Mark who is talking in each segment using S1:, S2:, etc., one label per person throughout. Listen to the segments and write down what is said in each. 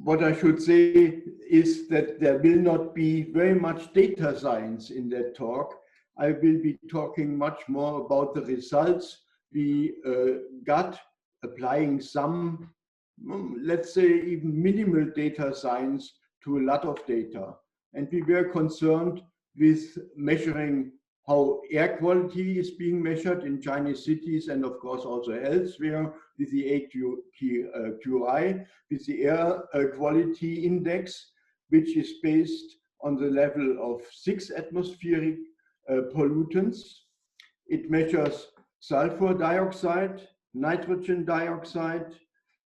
S1: what I should say is that there will not be very much data science in that talk. I will be talking much more about the results we got applying some, let's say, even minimal data science to a lot of data. And we were concerned with measuring how air quality is being measured in Chinese cities and of course also elsewhere with the AQI, with the air quality index, which is based on the level of 6 atmospheric pollutants. It measures sulfur dioxide, nitrogen dioxide,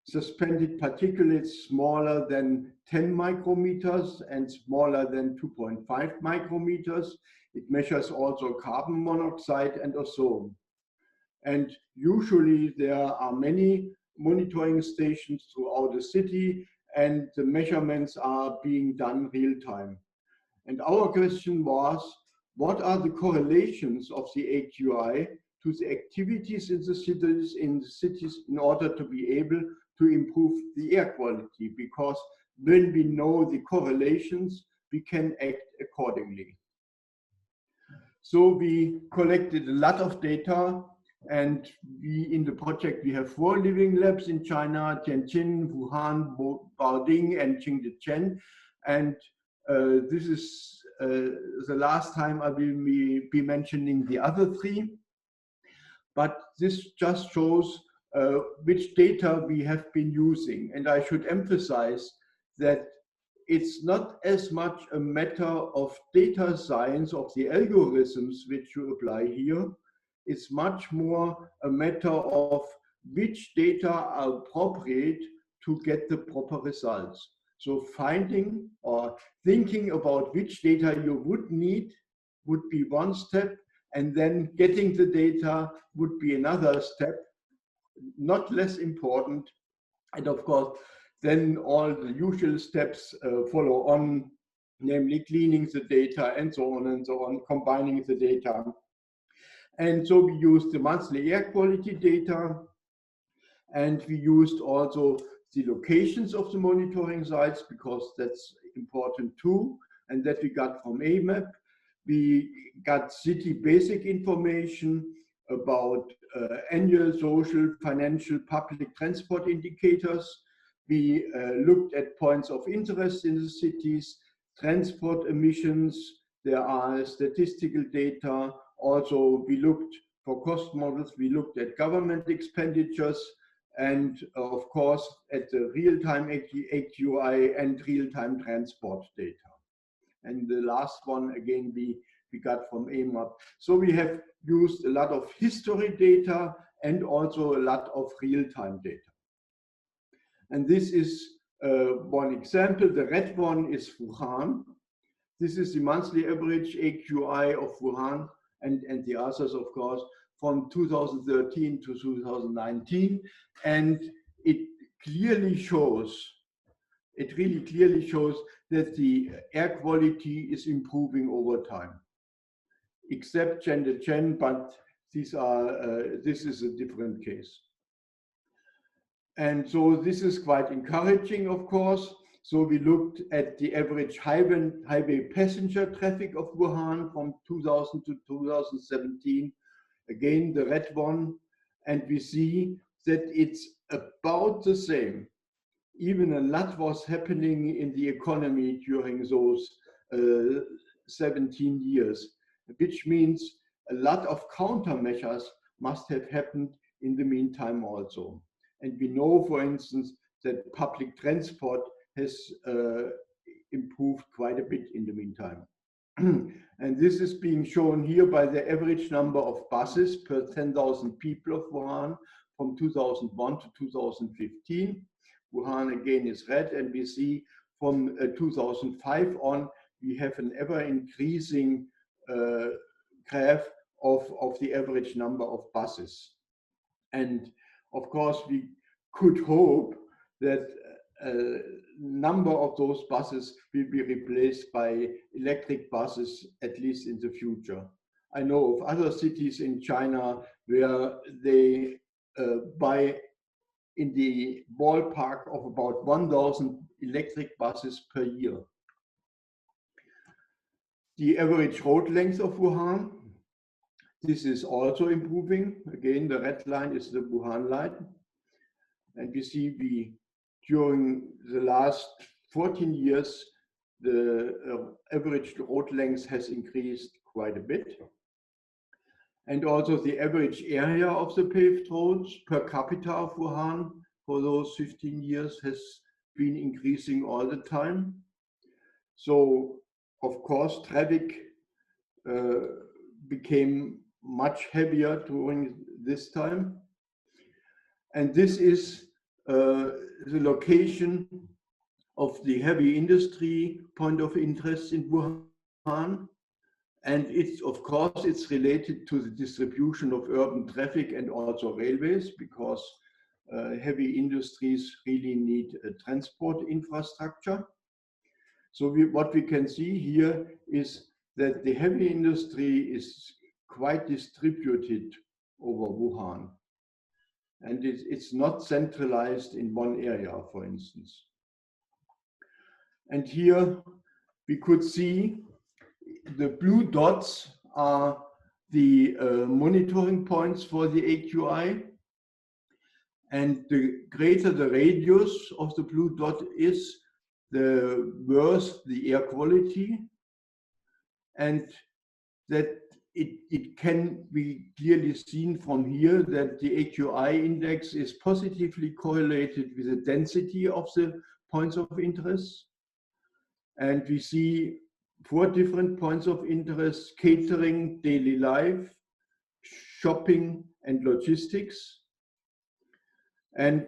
S1: suspended particulates smaller than 10 micrometers and smaller than 2.5 micrometers. It measures also carbon monoxide and ozone. And usually there are many monitoring stations throughout the city, and the measurements are being done real time. And our question was, what are the correlations of the AQI to the activities in the cities in order to be able to improve the air quality? Because when we know the correlations, we can act accordingly. So we collected a lot of data, and in the project we have 4 living labs in China: Tianjin, Wuhan, Baoding, and Qingdezhen. And this is the last time I will be mentioning the other 3. But this just shows which data we have been using. And I should emphasize that it's not as much a matter of data science of the algorithms which you apply here. It's much more a matter of which data are appropriate to get the proper results. So finding or thinking about which data you would need would be one step, and then getting the data would be another step, not less important. And of course, then all the usual steps follow on, namely cleaning the data and so on, combining the data. And so we used the monthly air quality data, and we used also the locations of the monitoring sites, because that's important too, and that we got from AMAP. We got city basic information about annual social, financial, public transport indicators. We looked at points of interest in the cities, transport emissions. There are statistical data. Also, we looked for cost models. We looked at government expenditures, and of course, at the real-time AQI and real-time transport data. And the last one, again, we got from AMAP. So we have used a lot of history data and also a lot of real-time data. And this is one example. The red one is Wuhan. This is the monthly average AQI of Wuhan, and the others, of course, from 2013 to 2019. And it clearly shows, it really clearly shows that the air quality is improving over time, except Qingdezhen, but these are, this is a different case. And so this is quite encouraging, of course. So we looked at the average highway passenger traffic of Wuhan from 2000 to 2017, again the red one, and we see that it's about the same. Even a lot was happening in the economy during those 17 years, which means a lot of countermeasures must have happened in the meantime also. And we know, for instance, that public transport has improved quite a bit in the meantime. And this is being shown here by the average number of buses per 10,000 people of Wuhan from 2001 to 2015. Wuhan again is red, and we see from 2005 on, we have an ever increasing graph of the average number of buses. And of course, we could hope that a number of those buses will be replaced by electric buses, at least in the future. I know of other cities in China where they buy in the ballpark of about 1,000 electric buses per year. The average road length of Wuhan, this is also improving. Again, the red line is the Wuhan line. And we see during the last 14 years, the average road length has increased quite a bit. And also the average area of the paved roads per capita of Wuhan for those 15 years has been increasing all the time. So, of course, traffic became much heavier during this time. And this is the location of the heavy industry point of interest in Wuhan. And it's, of course, it's related to the distribution of urban traffic and also railways, because heavy industries really need a transport infrastructure. So what we can see here is that the heavy industry is quite distributed over Wuhan. And it's not centralized in one area, for instance. And here we could see the blue dots are the monitoring points for the AQI. And the greater the radius of the blue dot is, the worse the air quality. And that it can be clearly seen from here that the AQI index is positively correlated with the density of the points of interest. And we see 4 different points of interest: catering, daily life, shopping, and logistics. And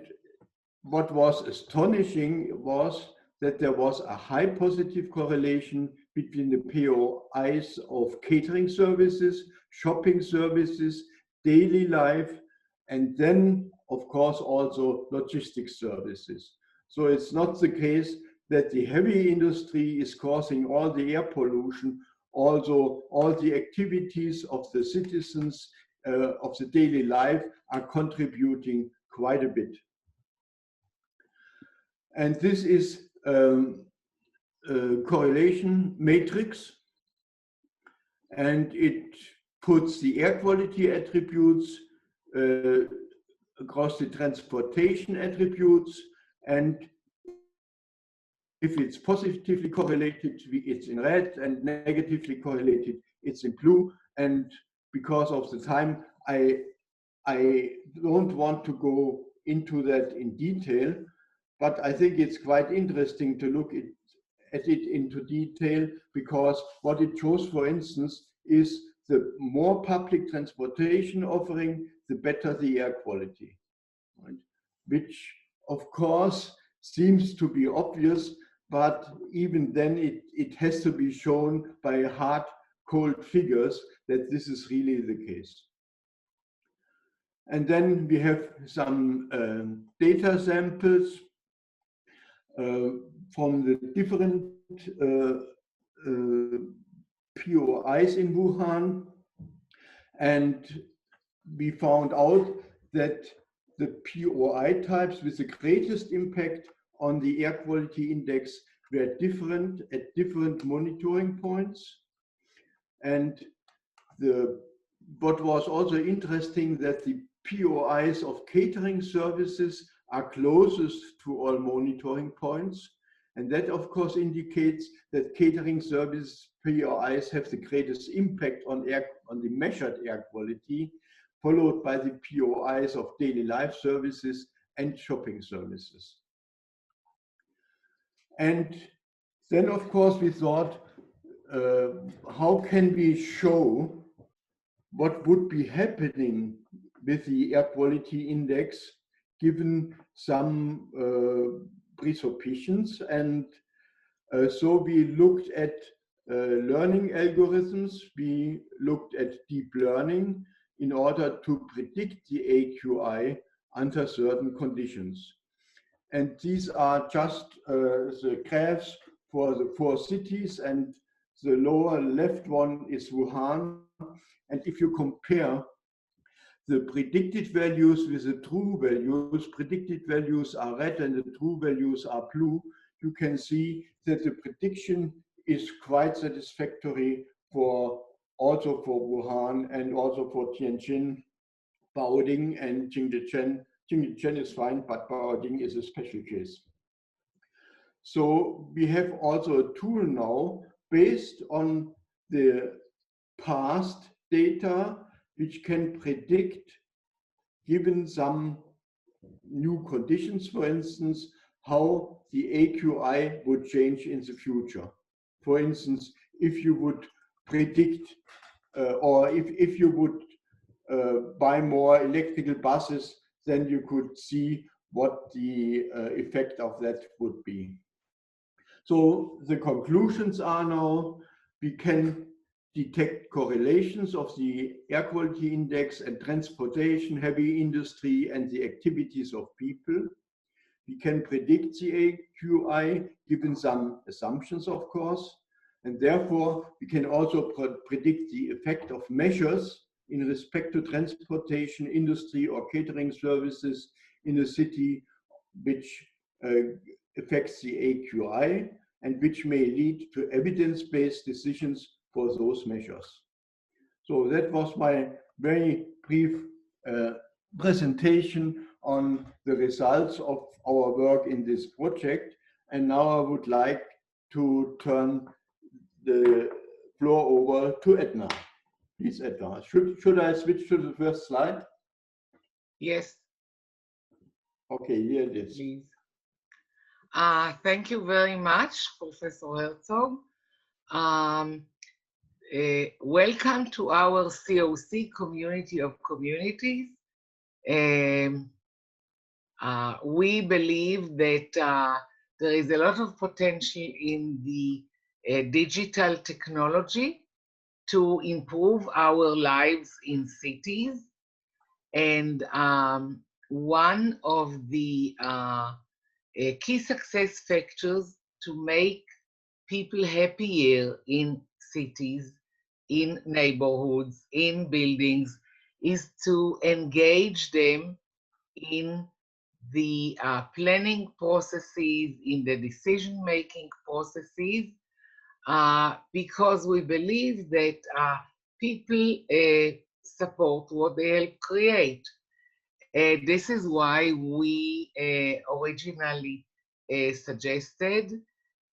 S1: what was astonishing was that there was a high positive correlation between the POIs of catering services, shopping services, daily life, and then, of course, also logistics services. So it's not the case that the heavy industry is causing all the air pollution. Also, all the activities of the citizens of the daily life are contributing quite a bit. And this is a correlation matrix, and it puts the air quality attributes across the transportation attributes, and if it's positively correlated, it's in red, and negatively correlated, it's in blue. And because of the time, I don't want to go into that in detail, but I think it's quite interesting to look at it into detail, because what it shows, for instance, is the more public transportation offering, the better the air quality, right? Which, of course, seems to be obvious, but even then it has to be shown by hard, cold figures that this is really the case. And then we have some data samples from the different POIs in Wuhan, and we found out that the POI types with the greatest impact on the air quality index were different at different monitoring points. And what was also interesting, that the POIs of catering services are closest to all monitoring points. And that, of course, indicates that catering service POIs have the greatest impact on the measured air quality, followed by the POIs of daily life services and shopping services. And then, of course, we thought, how can we show what would be happening with the air quality index given some presuppositions? And so we looked at learning algorithms, we looked at deep learning in order to predict the AQI under certain conditions. And these are just the graphs for the 4 cities, and the lower left one is Wuhan. And if you compare the predicted values with the true values, predicted values are red and the true values are blue, you can see that the prediction is quite satisfactory for also for Wuhan and also for Tianjin, Baoding and Jingdezhen. Jingdezhen is fine, but Baoding is a special case. So we have also a tool now based on the past data, which can predict, given some new conditions, for instance, how the AQI would change in the future. For instance, if you would predict or if you would buy more electrical buses, then you could see what the effect of that would be. So the conclusions are now we can detect correlations of the air quality index and transportation, heavy industry, and the activities of people. We can predict the AQI given some assumptions, of course, and therefore we can also predict the effect of measures in respect to transportation, industry, or catering services in a city, which affects the AQI and which may lead to evidence-based decisions for those measures. So that was my very brief presentation on the results of our work in this project. And now I would like to turn the floor over to Edna. Please, Edna. Should I switch to the first slide?
S2: Yes.
S1: Okay, here it is.
S2: Please. Thank you very much, Professor Herzog. Welcome to our COC community of communities. We believe that there is a lot of potential in the digital technology to improve our lives in cities. And one of the key success factors to make people happier in cities, in neighborhoods, in buildings, is to engage them in the planning processes, in the decision-making processes, because we believe that people support what they help create. This is why we originally suggested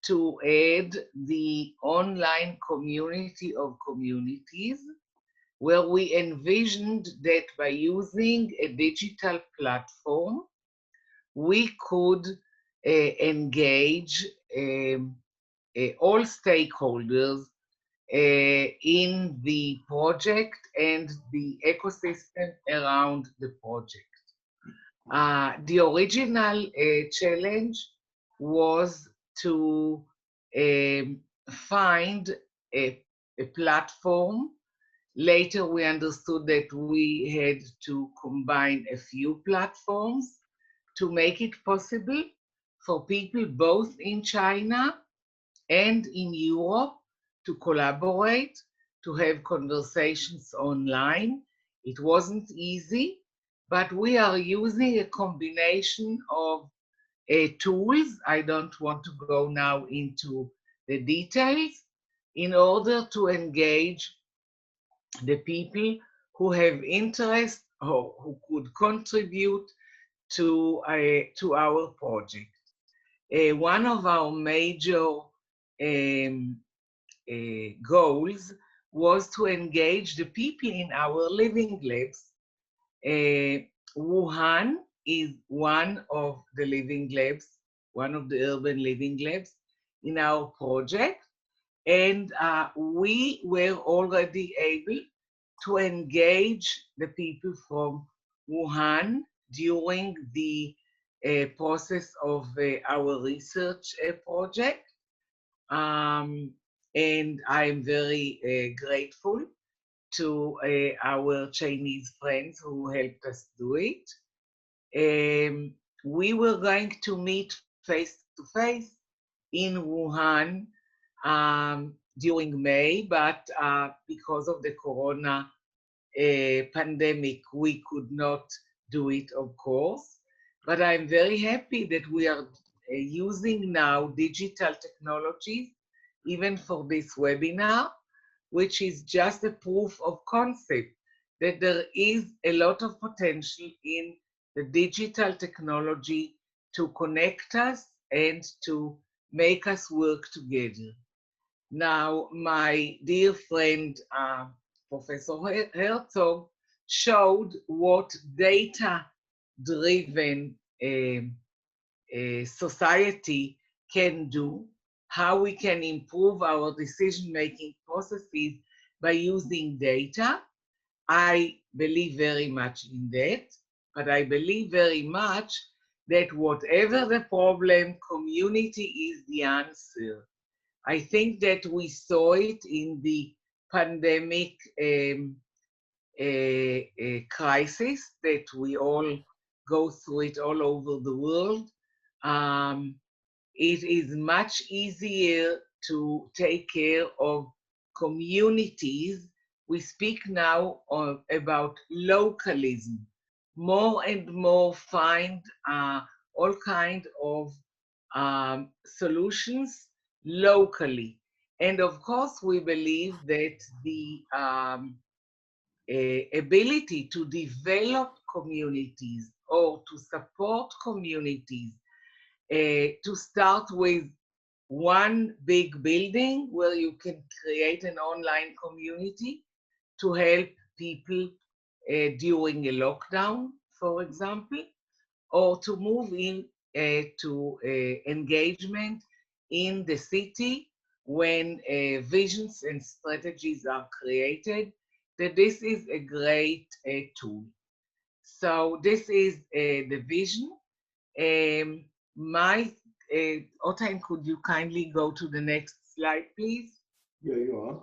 S2: to add the online community of communities, where we envisioned that by using a digital platform, we could engage all stakeholders in the project and the ecosystem around the project. The original challenge was to find a platform. Later, we understood that we had to combine a few platforms to make it possible for people both in China and in Europe to collaborate, to have conversations online. It wasn't easy, but we are using a combination of tools. I don't want to go now into the details, in order to engage the people who have interest or who could contribute to our project. One of our major goals was to engage the people in our living labs. Wuhan is one of the living labs, one of the urban living labs in our project. And we were already able to engage the people from Wuhan during the process of our research project. And I'm very grateful to our Chinese friends who helped us do it. We were going to meet face-to-face in Wuhan during May, but because of the corona pandemic, we could not do it, of course. But I'm very happy that we are using now digital technologies, even for this webinar, which is just a proof of concept that there is a lot of potential in the digital technology to connect us and to make us work together. Now, my dear friend, Professor Herzog, showed what data-driven society can do, how we can improve our decision-making processes by using data. I believe very much in that, but I believe very much that whatever the problem, community is the answer. I think that we saw it in the pandemic crisis that we all go through it all over the world. It is much easier to take care of communities. We speak now about localism. More and more find all kinds of solutions locally. And of course, we believe that the ability to develop communities or to support communities, to start with one big building where you can create an online community to help people during a lockdown, for example, or to move in to engagement in the city when visions and strategies are created, that this is a great tool. So this is the vision. Otain, could you kindly go to the next slide, please?
S1: Yeah, you are.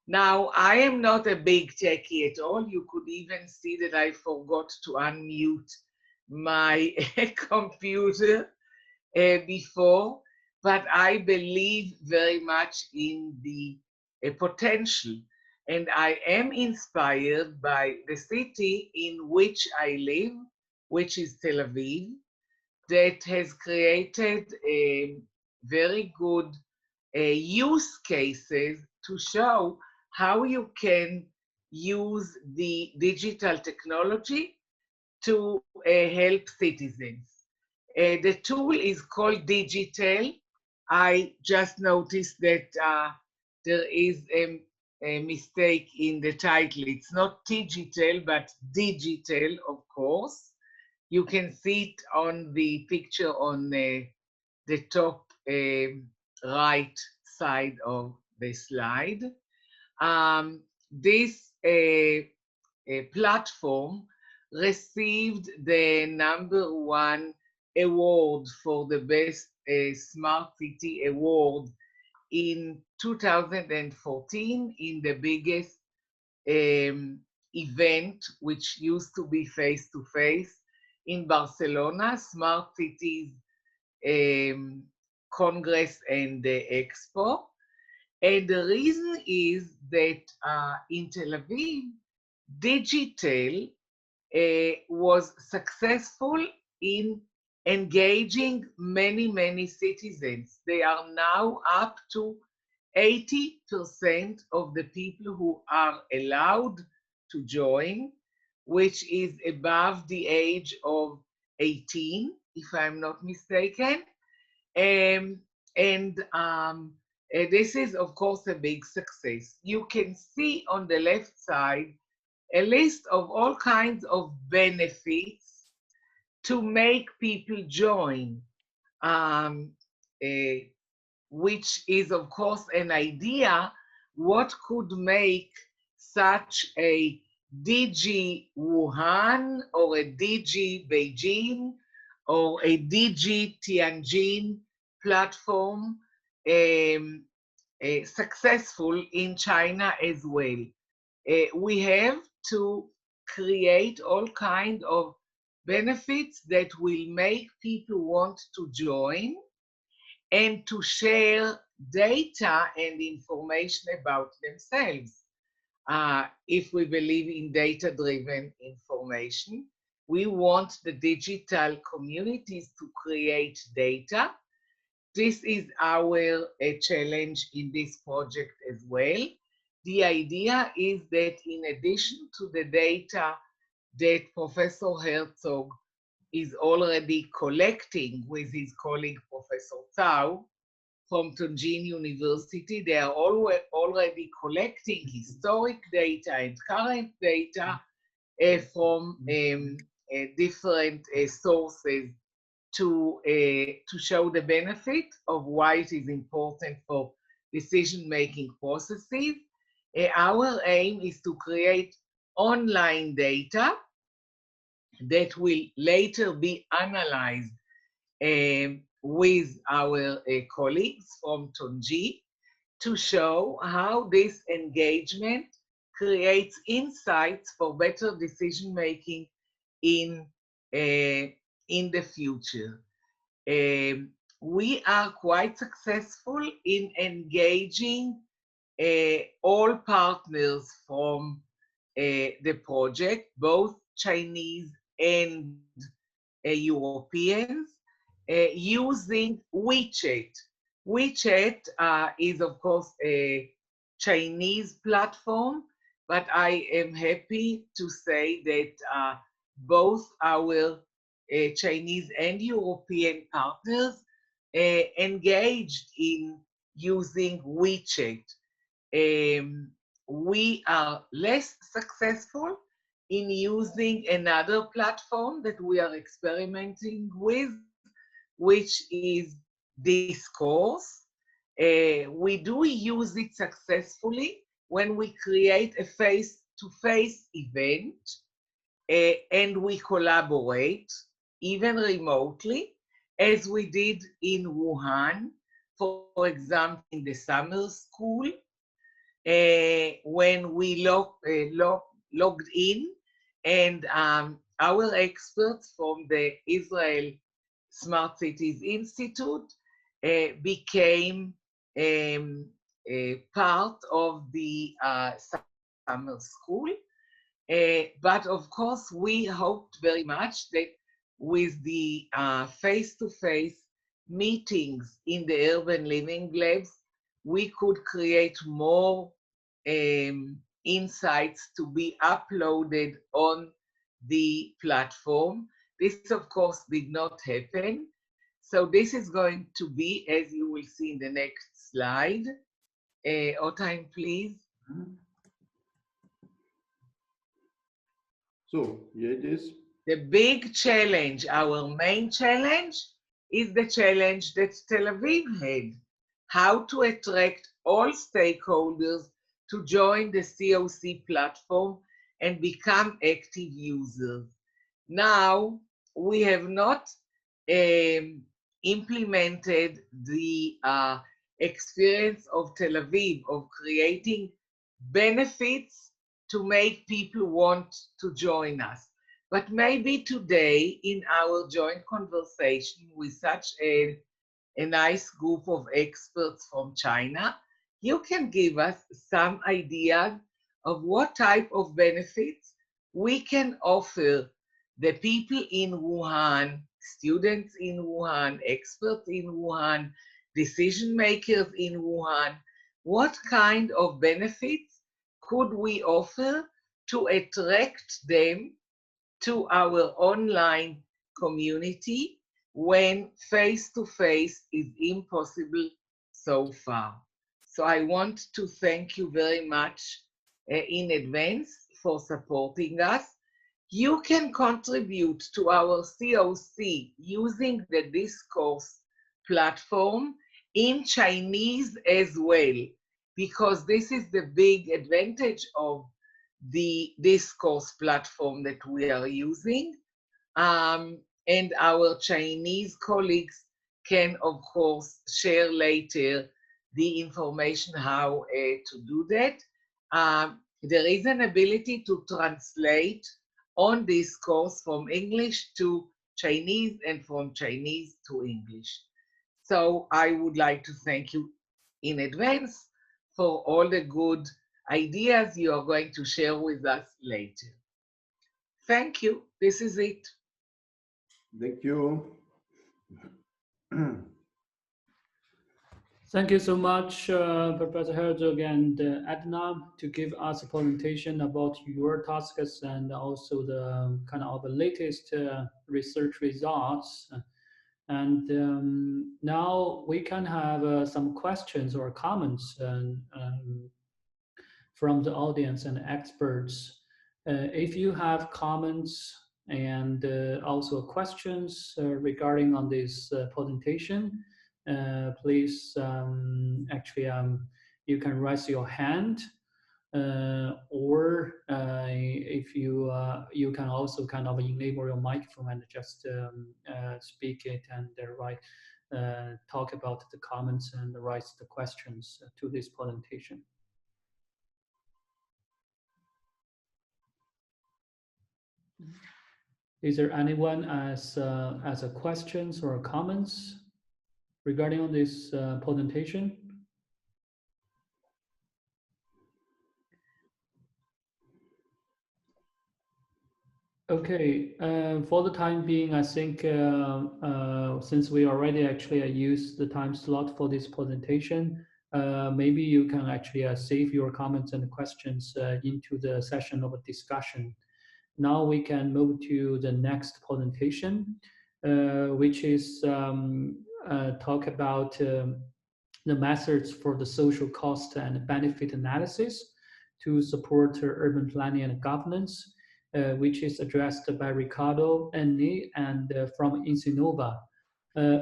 S2: Now, I am not a big techie at all. You could even see that I forgot to unmute my computer before, but I believe very much in the potential. And I am inspired by the city in which I live, which is Tel Aviv, that has created very good use cases to show how you can use the digital technology to help citizens. The tool is called Digital. I just noticed that there is a mistake in the title. It's not digital, but digital, of course. You can see it on the picture on the top right side of the slide. This platform received the #1 award for the best smart city award in 2014 in the biggest event, which used to be face-to-face in Barcelona, Smart Cities Congress and the Expo. And the reason is that in Tel Aviv, digital was successful in engaging many, many citizens. They are now up to 80% of the people who are allowed to join, which is above the age of 18, if I'm not mistaken. This is, of course, a big success. You can see on the left side a list of all kinds of benefits to make people join, which is, of course, an idea what could make such a DG Wuhan or a DG Beijing or a DG Tianjin platform successful in China as well. We have to create all kinds of benefits that will make people want to join and to share data and information about themselves. If we believe in data-driven information, we want the digital communities to create data. This is our challenge in this project as well. The idea is that in addition to the data that Professor Herzog is already collecting with his colleague Professor Tao from Tunjin University, they are already collecting historic data and current data from different sources to show the benefit of why it is important for decision-making processes. Our aim is to create online data that will later be analyzed with our colleagues from Tunji to show how this engagement creates insights for better decision-making in the future. We are quite successful in engaging all partners from the project, both Chinese and Europeans, using WeChat. WeChat is, of course, a Chinese platform, but I am happy to say that both our Chinese and European partners engaged in using WeChat. We are less successful in using another platform that we are experimenting with, which is Discourse. We do use it successfully when we create a face-to-face event and we collaborate, even remotely, as we did in Wuhan, for example, in the summer school, when we logged in, and our experts from the Israel Smart Cities Institute became a part of the summer school. But of course, we hoped very much that with the face-to-face meetings in the urban living labs, we could create more insights to be uploaded on the platform. This, of course, did not happen. So this is going to be, as you will see in the next slide. Otime, please.
S1: So here it is.
S2: The big challenge, our main challenge, is the challenge that Tel Aviv had. How to attract all stakeholders to join the COC platform and become active users. Now, we have not implemented the experience of Tel Aviv of creating benefits to make people want to join us. But maybe today, in our joint conversation with such a nice group of experts from China, you can give us some ideas of what type of benefits we can offer the people in Wuhan, students in Wuhan, experts in Wuhan, decision makers in Wuhan. What kind of benefits could we offer to attract them to our online community when face-to-face is impossible so far? So I want to thank you very much in advance for supporting us. You can contribute to our COC using the Discourse platform in Chinese as well, because this is the big advantage of the Discourse platform that we are using. And our Chinese colleagues can, of course, share later the information how to do that. There is an ability to translate on Discourse from English to Chinese and from Chinese to English. So I would like to thank you in advance for all the good ideas you are going to share with us later. Thank you. This is it.
S1: Thank you.
S3: Thank you so much, Professor Herzog and Adnan, to give us a presentation about your tasks and also the kind of the latest research results. And now we can have some questions or comments from the audience and experts. If you have comments and also questions regarding on this presentation, please you can raise your hand, or if you can also kind of enable your microphone and just speak it and talk about the comments and raise the questions to this presentation. Is there anyone as a questions or comments regarding on this presentation? Okay, for the time being, I think since we already actually used the time slot for this presentation, maybe you can actually save your comments and questions into the session of a discussion. Now we can move to the next presentation, which is talk about the methods for the social cost and benefit analysis to support urban planning and governance, which is addressed by Ricardo Enni and from Insinova.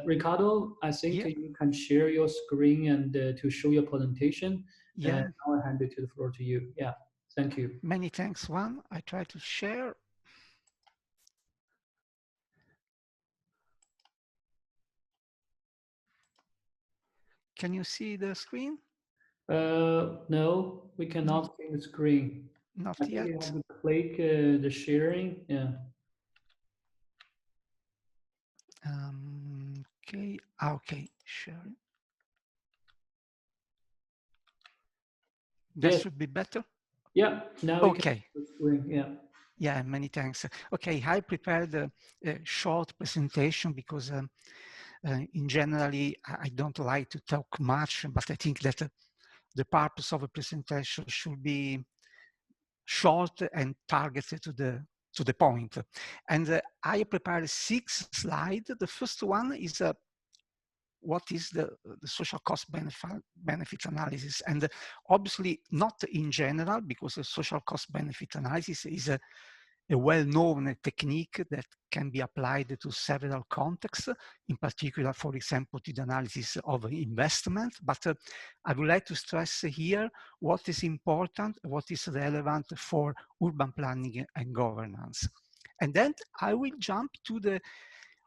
S3: Ricardo, I think you can share your screen and to show your presentation.
S4: Yeah.
S3: I'll hand it to the floor to you. Yeah, thank you.
S4: Many thanks, Juan. I try to share. Can you see the screen?
S3: No, we cannot see the screen.
S4: Not
S3: I think
S4: yet.
S3: you have to click the sharing. Yeah.
S4: Okay. Okay. Sharing. That should be better.
S3: Yeah. Now we can see the screen. Yeah.
S4: Yeah. Many thanks. Okay. I prepared a short presentation because in generally I don't like to talk much, but I think that the purpose of a presentation should be short and targeted to the point. And I prepared 6 slides. The first one is what is the social cost benefit analysis, and obviously not in general, because the social cost benefit analysis is a well-known technique that can be applied to several contexts, in particular, for example, to the analysis of investment. But I would like to stress here what is important, what is relevant for urban planning and governance. And then I will jump to the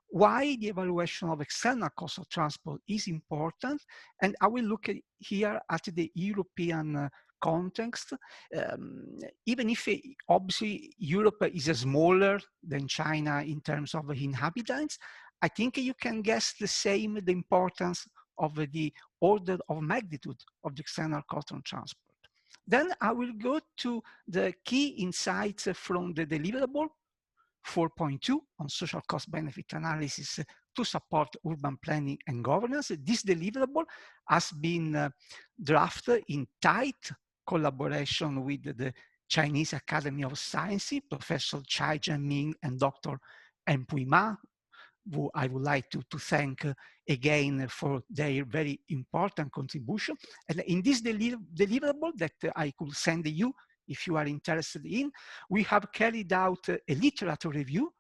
S4: why the evaluation of external cost of transport is important. And I will look here at the European context. Even if obviously Europe is smaller than China in terms of inhabitants, I think you can guess the importance of the order of magnitude of the external cost of transport. Then I will go to the key insights from the deliverable 4.2 on social cost benefit analysis to support urban planning and governance. This deliverable has been drafted in tight collaboration with the Chinese Academy of Sciences, Professor Chai Jianming and Dr. Enpui Ma, who I would like to thank again for their very important contribution. And in this deliverable that I could send you, if you are interested in, we have carried out a literature review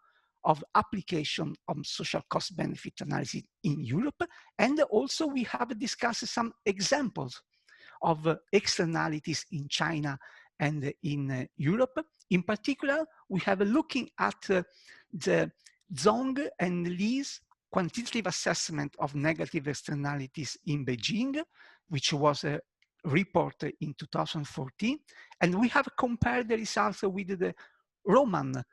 S4: of application of social cost benefit analysis in Europe. And also we have discussed some examples of externalities in China and in Europe. In particular, we have looking at the Zhong and Li's quantitative assessment of negative externalities in Beijing, which was a report in 2014. And we have compared the results with the Roman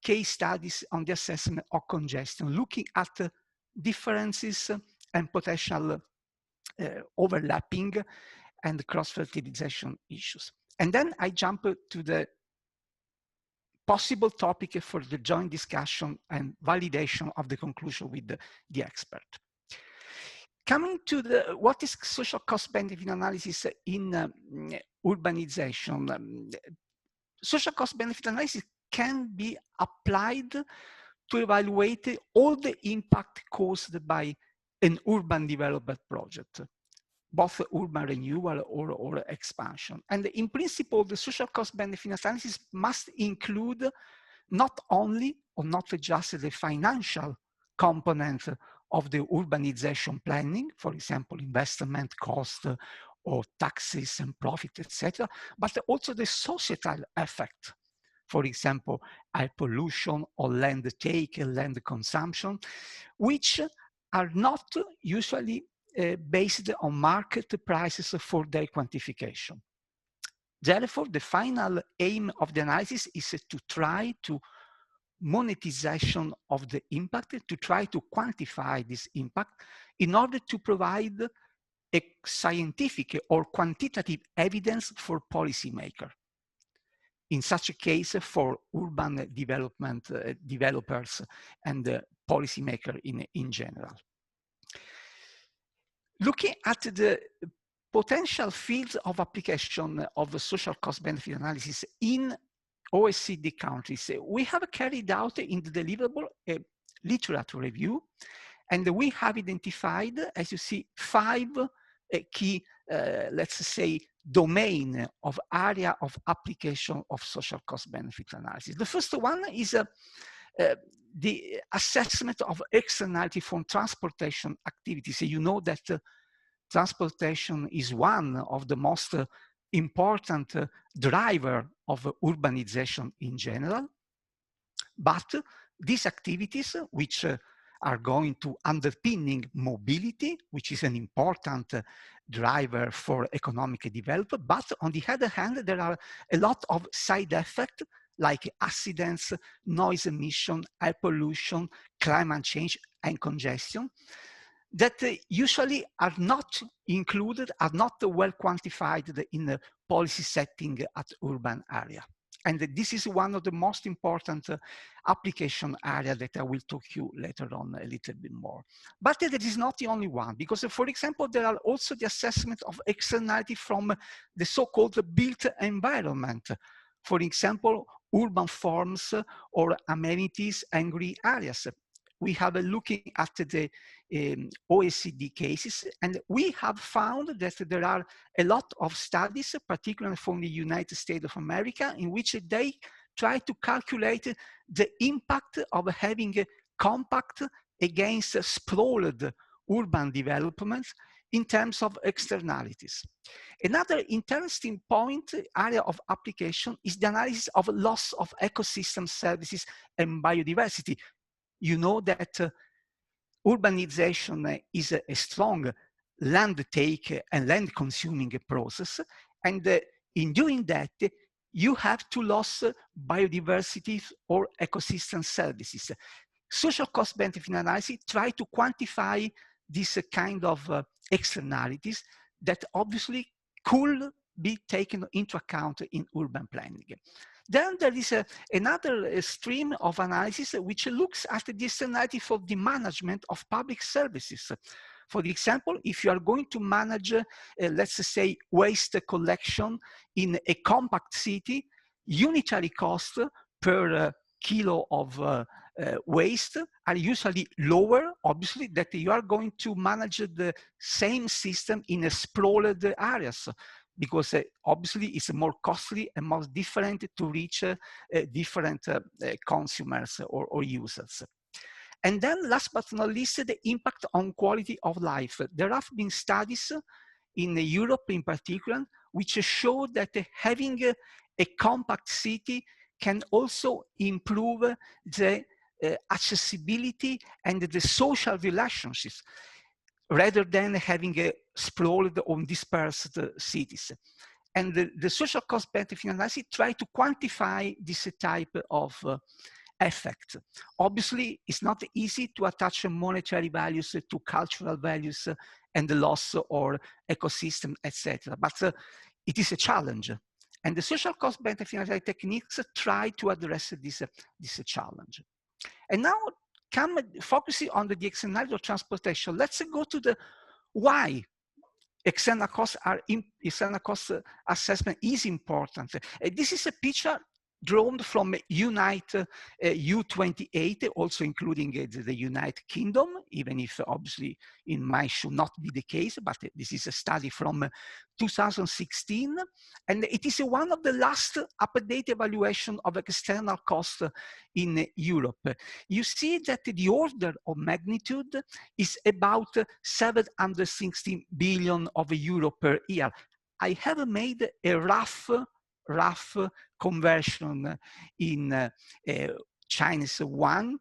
S4: case studies on the assessment of congestion, looking at differences and potential overlapping and cross-fertilization issues. And then I jump to the possible topic for the joint discussion and validation of the conclusion with the expert. Coming to what is social cost benefit analysis in urbanization. Social cost benefit analysis can be applied to evaluate all the impact caused by an urban development project, both urban renewal or expansion. And in principle, the social cost benefit analysis must include not only or not just the financial component of the urbanization planning, for example, investment cost or taxes and profit, etc., but also the societal effect. For example, air pollution or land take, land consumption, which are not usually based on market prices for their quantification. Therefore, the final aim of the analysis is to try to monetization of the impact, to try to quantify this impact in order to provide a scientific or quantitative evidence for policymakers. In such a case, for urban development developers and policymakers in general. Looking at the potential fields of application of the social cost benefit analysis in OECD countries, we have carried out in the deliverable a literature review, and we have identified, as you see, 5 key, let's say, domain of area of application of social cost benefit analysis. The first one is the assessment of externality from transportation activities. You know that transportation is one of the most important driver of urbanization in general, but these activities, which are going to underpinning mobility, which is an important driver for economic development, but on the other hand, there are a lot of side effects like accidents, noise emission, air pollution, climate change, and congestion that usually are not included, are not well quantified in the policy setting at urban area. And this is one of the most important application area that I will talk to you later on a little bit more. But that is not the only one, because for example, there are also the assessment of externality from the so-called built environment. For example, urban forms or amenities and green areas. We have a looking at the OECD cases, and we have found that there are a lot of studies, particularly from the United States of America, in which they try to calculate the impact of having a compact against sprawled urban developments in terms of externalities. Another interesting point, area of application, is the analysis of loss of ecosystem services and biodiversity. You know that urbanization is a strong land take and land consuming process. And in doing that, you have to lose biodiversity or ecosystem services. Social cost benefit analysis try to quantify this kind of externalities that obviously could be taken into account in urban planning. Then there is another stream of analysis which looks at the externality for the management of public services. For example, if you are going to manage, let's say, waste collection in a compact city, unitary cost per kilo of waste are usually lower, obviously, that you are going to manage the same system in a sprawled areas, because obviously it's more costly and more different to reach different consumers or users. And then last but not least, the impact on quality of life. There have been studies in Europe in particular, which show that having a compact city can also improve the accessibility and the social relationships, rather than having a sprawled or dispersed cities. And the social cost benefit analysis try to quantify this type of effect. Obviously, it's not easy to attach monetary values to cultural values and the loss or ecosystem, etc. But it is a challenge. And the social cost benefit analysis techniques try to address this challenge. And now focusing on the externality of transportation, let's go to the why external cost assessment is important. This is a picture drawn from Unite U28, also including the United Kingdom, even if obviously in mine should not be the case, but this is a study from 2016, and it is one of the last updated evaluation of external costs in Europe. You see that the order of magnitude is about 760 billion of euro per year. I have made a rough conversion in Chinese yuan,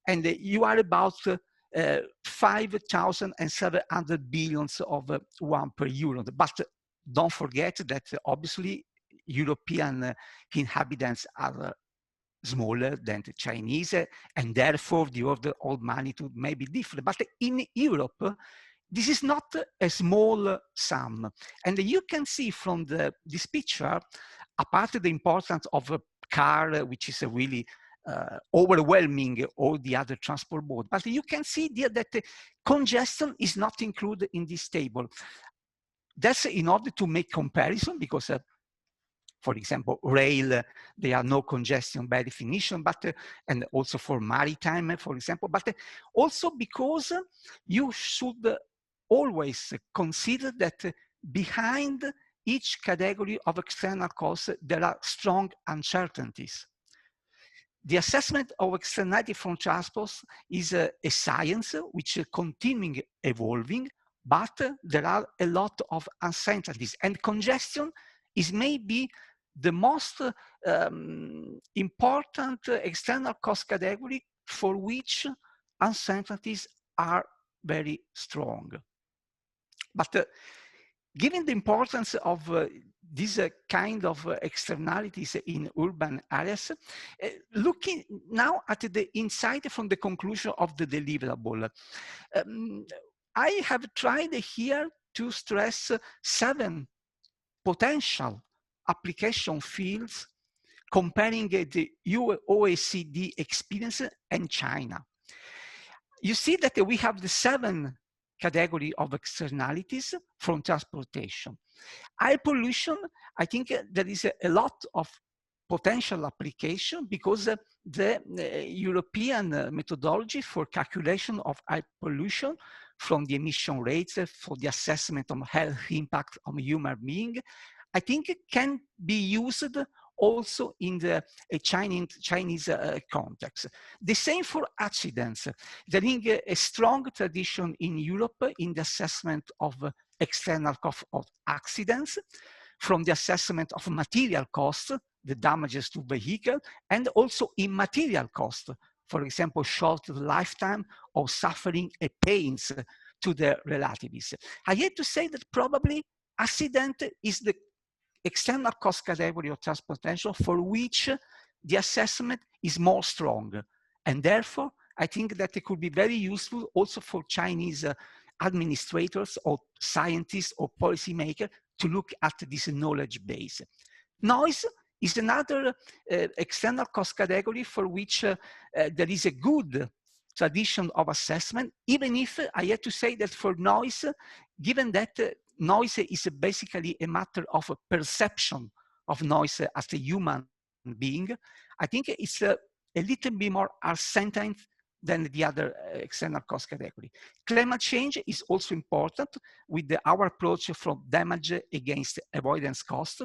S4: and you are about 5,700 billions of yuan per euro. But don't forget that obviously European inhabitants are smaller than the Chinese, and therefore the order of magnitude may be different. But in Europe, this is not a small sum. And you can see from this picture, apart from the importance of a car, which is a really overwhelming all the other transport modes, but you can see there that congestion is not included in this table. That's in order to make comparison, because for example, rail, there are no congestion by definition, but and also for maritime, for example, but also because you should always consider that behind each category of external costs, there are strong uncertainties. The assessment of externality from transport is a science which is continuing evolving, but there are a lot of uncertainties, and congestion is maybe the most important external cost category for which uncertainties are very strong. But given the importance of this kind of externalities in urban areas, looking now at the insight from the conclusion of the deliverable, I have tried here to stress 7 potential application fields comparing the OECD experience and China. You see that we have the 7 category of externalities from transportation. Air pollution, I think there is a lot of potential application because the European methodology for calculation of air pollution from the emission rates for the assessment of health impact on human being, I think it can be used also in the Chinese context. The same for accidents. There is a strong tradition in Europe in the assessment of external cost of accidents, from the assessment of material costs, the damages to vehicle, and also immaterial costs, for example, short lifetime or suffering and pains to the relatives. I have to say that probably accident is the external cost category of transportation for which the assessment is more strong. And therefore, I think that it could be very useful also for Chinese administrators or scientists or policymakers to look at this knowledge base. Noise is another external cost category for which there is a good tradition of assessment, even if I have to say that for noise, given that noise is basically a matter of a perception of noise as a human being, I think it's a little bit more uncertain than the other external cost category. Climate change is also important with our approach from damage against avoidance cost.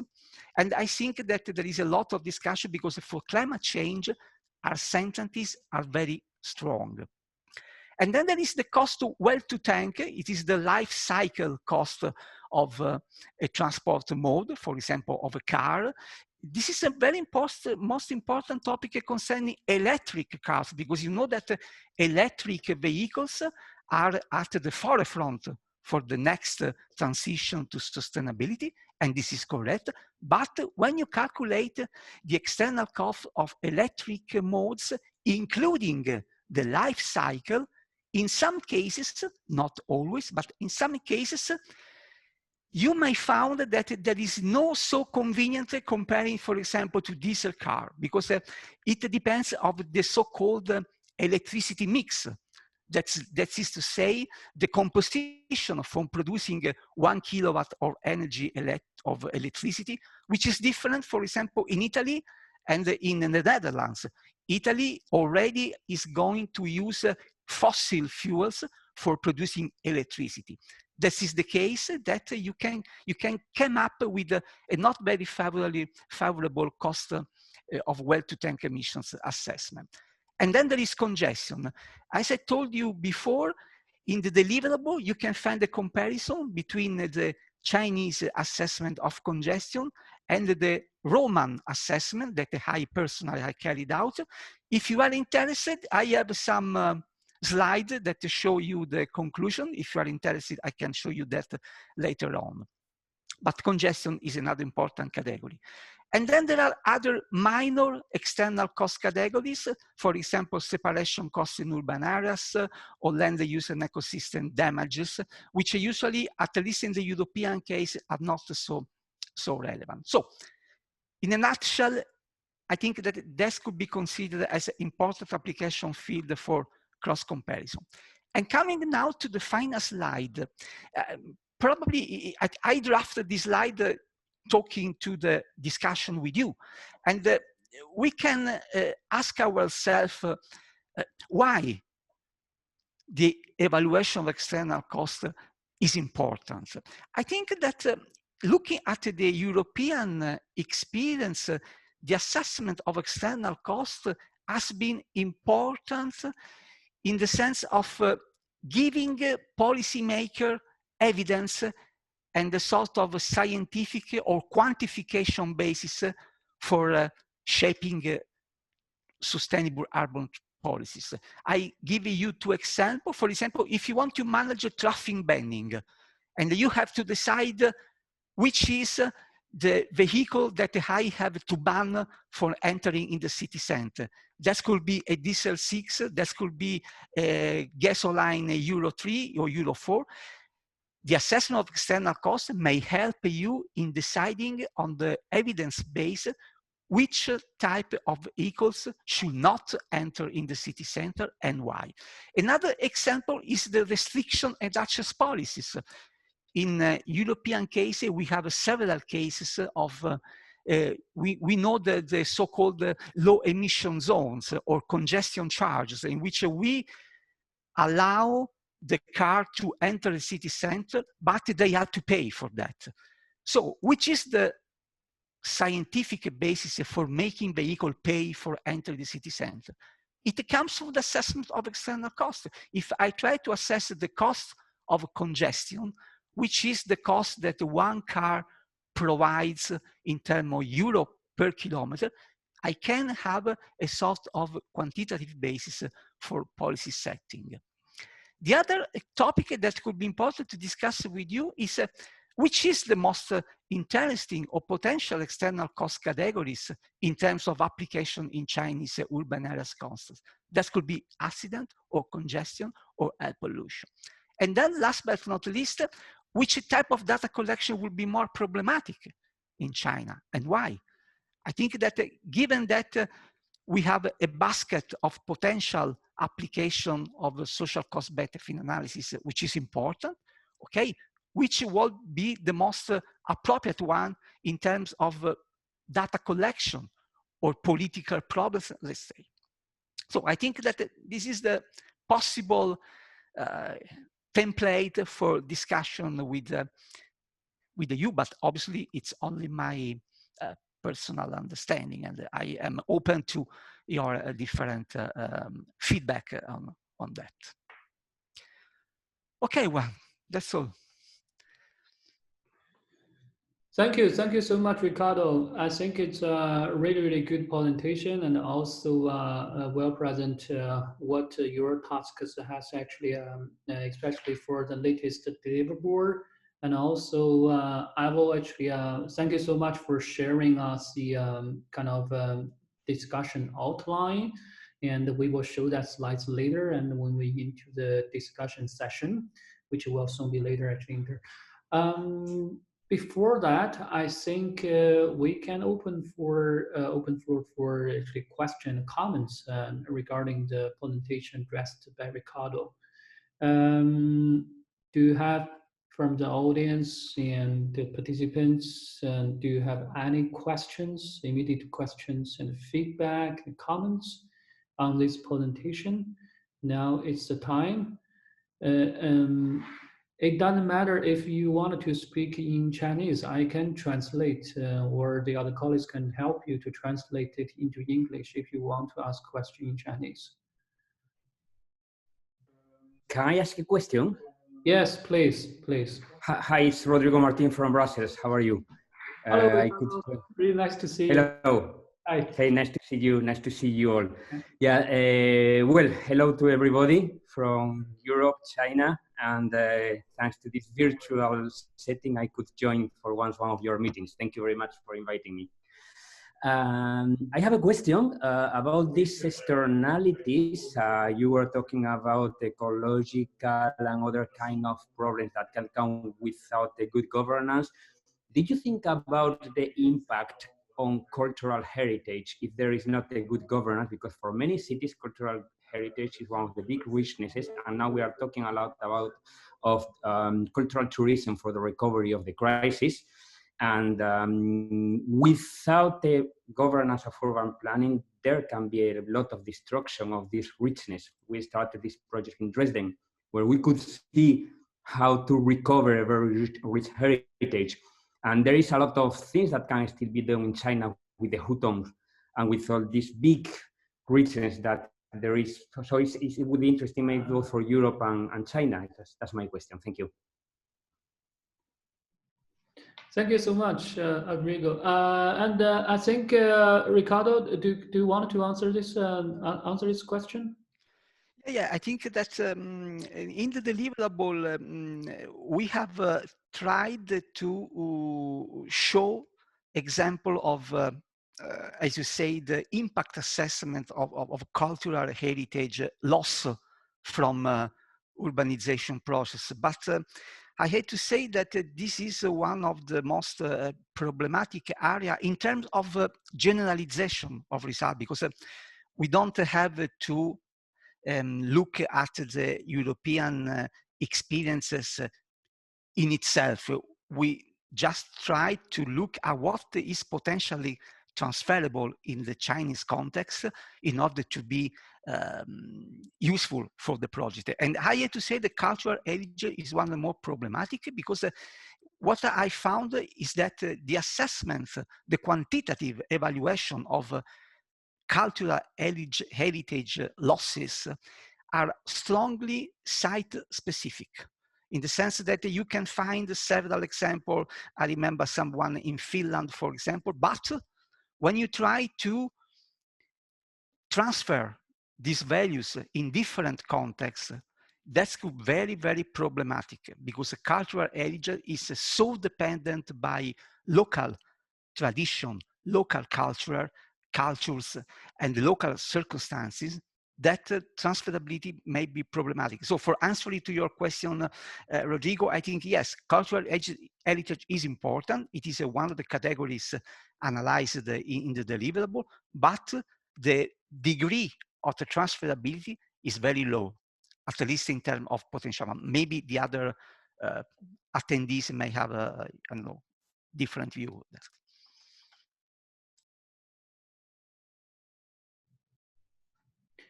S4: And I think that there is a lot of discussion because for climate change, uncertainties are very strong. And then there is the cost to well to tank. It is the life cycle cost of a transport mode, for example, of a car. This is a very important, most important topic concerning electric cars, because you know that electric vehicles are at the forefront for the next transition to sustainability, and this is correct. But when you calculate the external cost of electric modes, including the life cycle, in some cases, not always, but in some cases, you may find that there is no so convenient comparing, for example, to diesel car, because it depends of the so-called electricity mix. That is to say, the composition from producing 1 kilowatt of energy of electricity, which is different, for example, in Italy and in the Netherlands. Italy already is going to use fossil fuels for producing electricity. This is the case that you can come up with a not very favorable cost of well-to-tank emissions assessment. And then there is congestion. As I told you before, in the deliverable, you can find a comparison between the Chinese assessment of congestion and the Roman assessment that I personally carried out. If you are interested, I have some slides that show you the conclusion. If you are interested, I can show you that later on. But congestion is another important category. And then there are other minor external cost categories, for example, separation costs in urban areas or land use and ecosystem damages, which usually, at least in the European case, are not so relevant. So in a nutshell, I think that this could be considered as an important application field for cross comparison. And coming now to the final slide, probably I drafted this slide talking to the discussion with you. And we can ask ourselves why the evaluation of external cost is important. I think that looking at the European experience, the assessment of external cost has been important in the sense of giving policymakers evidence and a sort of scientific or quantification basis for shaping sustainable urban policies. I give you two examples. For example, if you want to manage traffic banning, and you have to decide which is the vehicle that I have to ban for entering in the city center. That could be a diesel 6, that could be a gasoline Euro 3 or Euro 4. The assessment of external costs may help you in deciding on the evidence base which type of vehicles should not enter in the city center and why. Another example is the restriction and access policies. In European cases, we have several cases of, we know the so-called low emission zones or congestion charges in which we allow the car to enter the city center, but they have to pay for that. So which is the scientific basis for making vehicle pay for entering the city center? It comes from the assessment of external cost. If I try to assess the cost of congestion, which is the cost that one car provides in terms of euro per kilometer, I can have a sort of quantitative basis for policy setting. The other topic that could be important to discuss with you is which is the most interesting or potential external cost categories in terms of application in Chinese urban areas constants. That could be accident or congestion or air pollution. And then last but not least, which type of data collection will be more problematic in China and why? I think that given that we have a basket of potential application of the social cost benefit analysis, which is important, okay? Which will be the most appropriate one in terms of data collection or political problems, let's say. So I think that this is the possible template for discussion with you, but obviously it's only my personal understanding, and I am open to your different feedback on that. Okay, well, that's all.
S3: Thank you so much, Ricardo. I think it's a really good presentation, and also well present what your tasks has actually, especially for the latest deliverable. And also, I will actually thank you so much for sharing us the kind of discussion outline, and we will show that slides later, and when we into the discussion session, which will soon be later actually. Before that, I think we can open floor for actually question and comments regarding the presentation addressed by Ricardo. Do you have from the audience and the participants, do you have any questions, immediate questions and feedback and comments on this presentation? Now it's the time. It doesn't matter if you wanted to speak in Chinese, I can translate, or the other colleagues can help you to translate it into English if you want to ask a question in Chinese.
S5: Can I ask a question?
S3: Yes, please, please.
S5: Hi, it's Rodrigo Martin from Brussels. How are you?
S3: Hello, really nice to see you.
S5: Hello.
S3: Hi.
S5: Hey, nice to see you. Nice to see you all. Yeah. Well, hello to everybody from Europe, China, and thanks to this virtual setting, I could join for once one of your meetings. Thank you very much for inviting me. I have a question about these externalities. You were talking about ecological and other kind of problems that can come without a good governance. Did you think about the impact on cultural heritage if there is not a good governance? Because for many cities, cultural heritage is one of the big richnesses, and now we are talking a lot about cultural tourism for the recovery of the crisis. And without the governance of urban planning, there can be a lot of destruction of this richness. We started this project in Dresden, where we could see how to recover a very rich heritage. And there is a lot of things that can still be done in China with the hutongs and with all this big richness that there is. So it would be interesting maybe both for Europe and China. That's my question. Thank you.
S3: Thank you so much, Rodrigo. And I think Ricardo, do you want to answer this question?
S4: Yeah, I think that in the deliverable, we have tried to show example of, as you say, the impact assessment of cultural heritage loss from urbanization process. But I hate to say that this is one of the most problematic area in terms of generalization of result, because we don't have to look at the European experiences in itself. We just try to look at what is potentially transferable in the Chinese context in order to be useful for the project. And I have to say the cultural heritage is one of the more problematic, because what I found is that the assessment, the quantitative evaluation of cultural heritage losses are strongly site-specific, in the sense that you can find several examples. I remember someone in Finland, for example, but when you try to transfer these values in different contexts, that's very, very problematic, because the cultural heritage is so dependent by local tradition, local cultures, and local circumstances that transferability may be problematic. So for answering to your question, Rodrigo, I think yes, cultural heritage is important. It is one of the categories analyzed in the deliverable, but the degree of the transferability is very low, at least in terms of potential. Maybe the other attendees may have a I don't know, different view.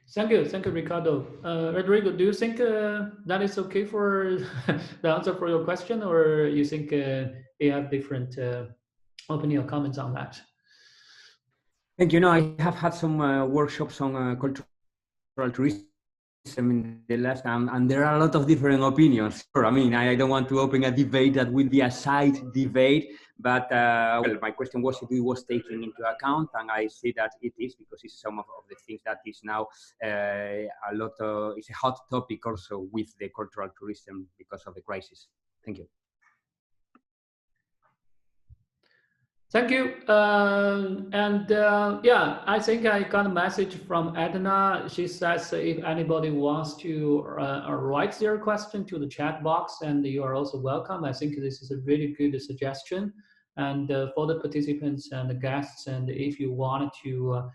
S3: Thank you, Ricardo. Rodrigo, do you think that is okay for the answer for your question, or you think you have different opinion or comments on that?
S5: Thank you. I have had some workshops on cultural tourism in the last time, and there are a lot of different opinions. I mean, I don't want to open a debate that will be a side debate, but well, my question was if it was taken into account, and I see that it is, because it's some of the things that is now it's a hot topic also with the cultural tourism because of the crisis. Thank you.
S3: Thank you. Yeah, I think I got a message from Edna. She says if anybody wants to write their question to the chat box, and you are also welcome. I think this is a really good suggestion. And for the participants and the guests, and if you wanted to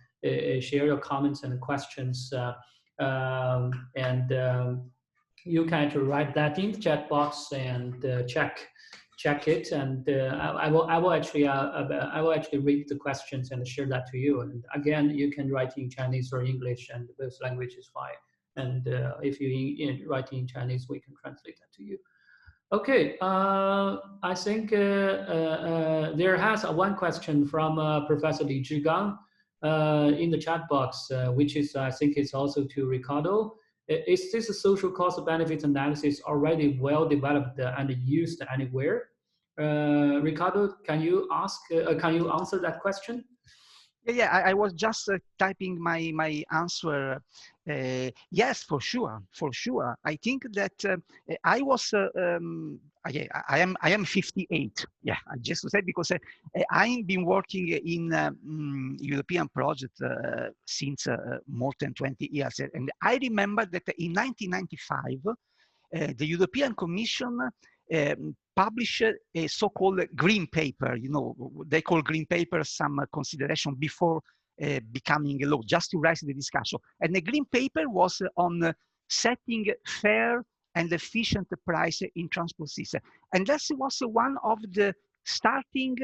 S3: share your comments and questions, you can actually write that in the chat box and check it, and I will actually read the questions and share that to you. And again, you can write in Chinese or English, and both language is fine. And if you write in Chinese, we can translate that to you. Okay, I think there has one question from Professor Li Zhigang in the chat box, which is, I think, is also to Ricardo. Is this social cost benefit analysis already well developed and used anywhere? Ricardo, can you answer that question?
S4: Yeah, I was just typing my answer. Yes, for sure. I think that I was. I am 58. Yeah, just to say, because I've been working in European project since more than 20 years, and I remember that in 1995, the European Commission published a so-called green paper. You know, they call green paper some consideration before becoming a law, just to raise the discussion. And the green paper was on setting fair and efficient price in transport system. And that was one of the starting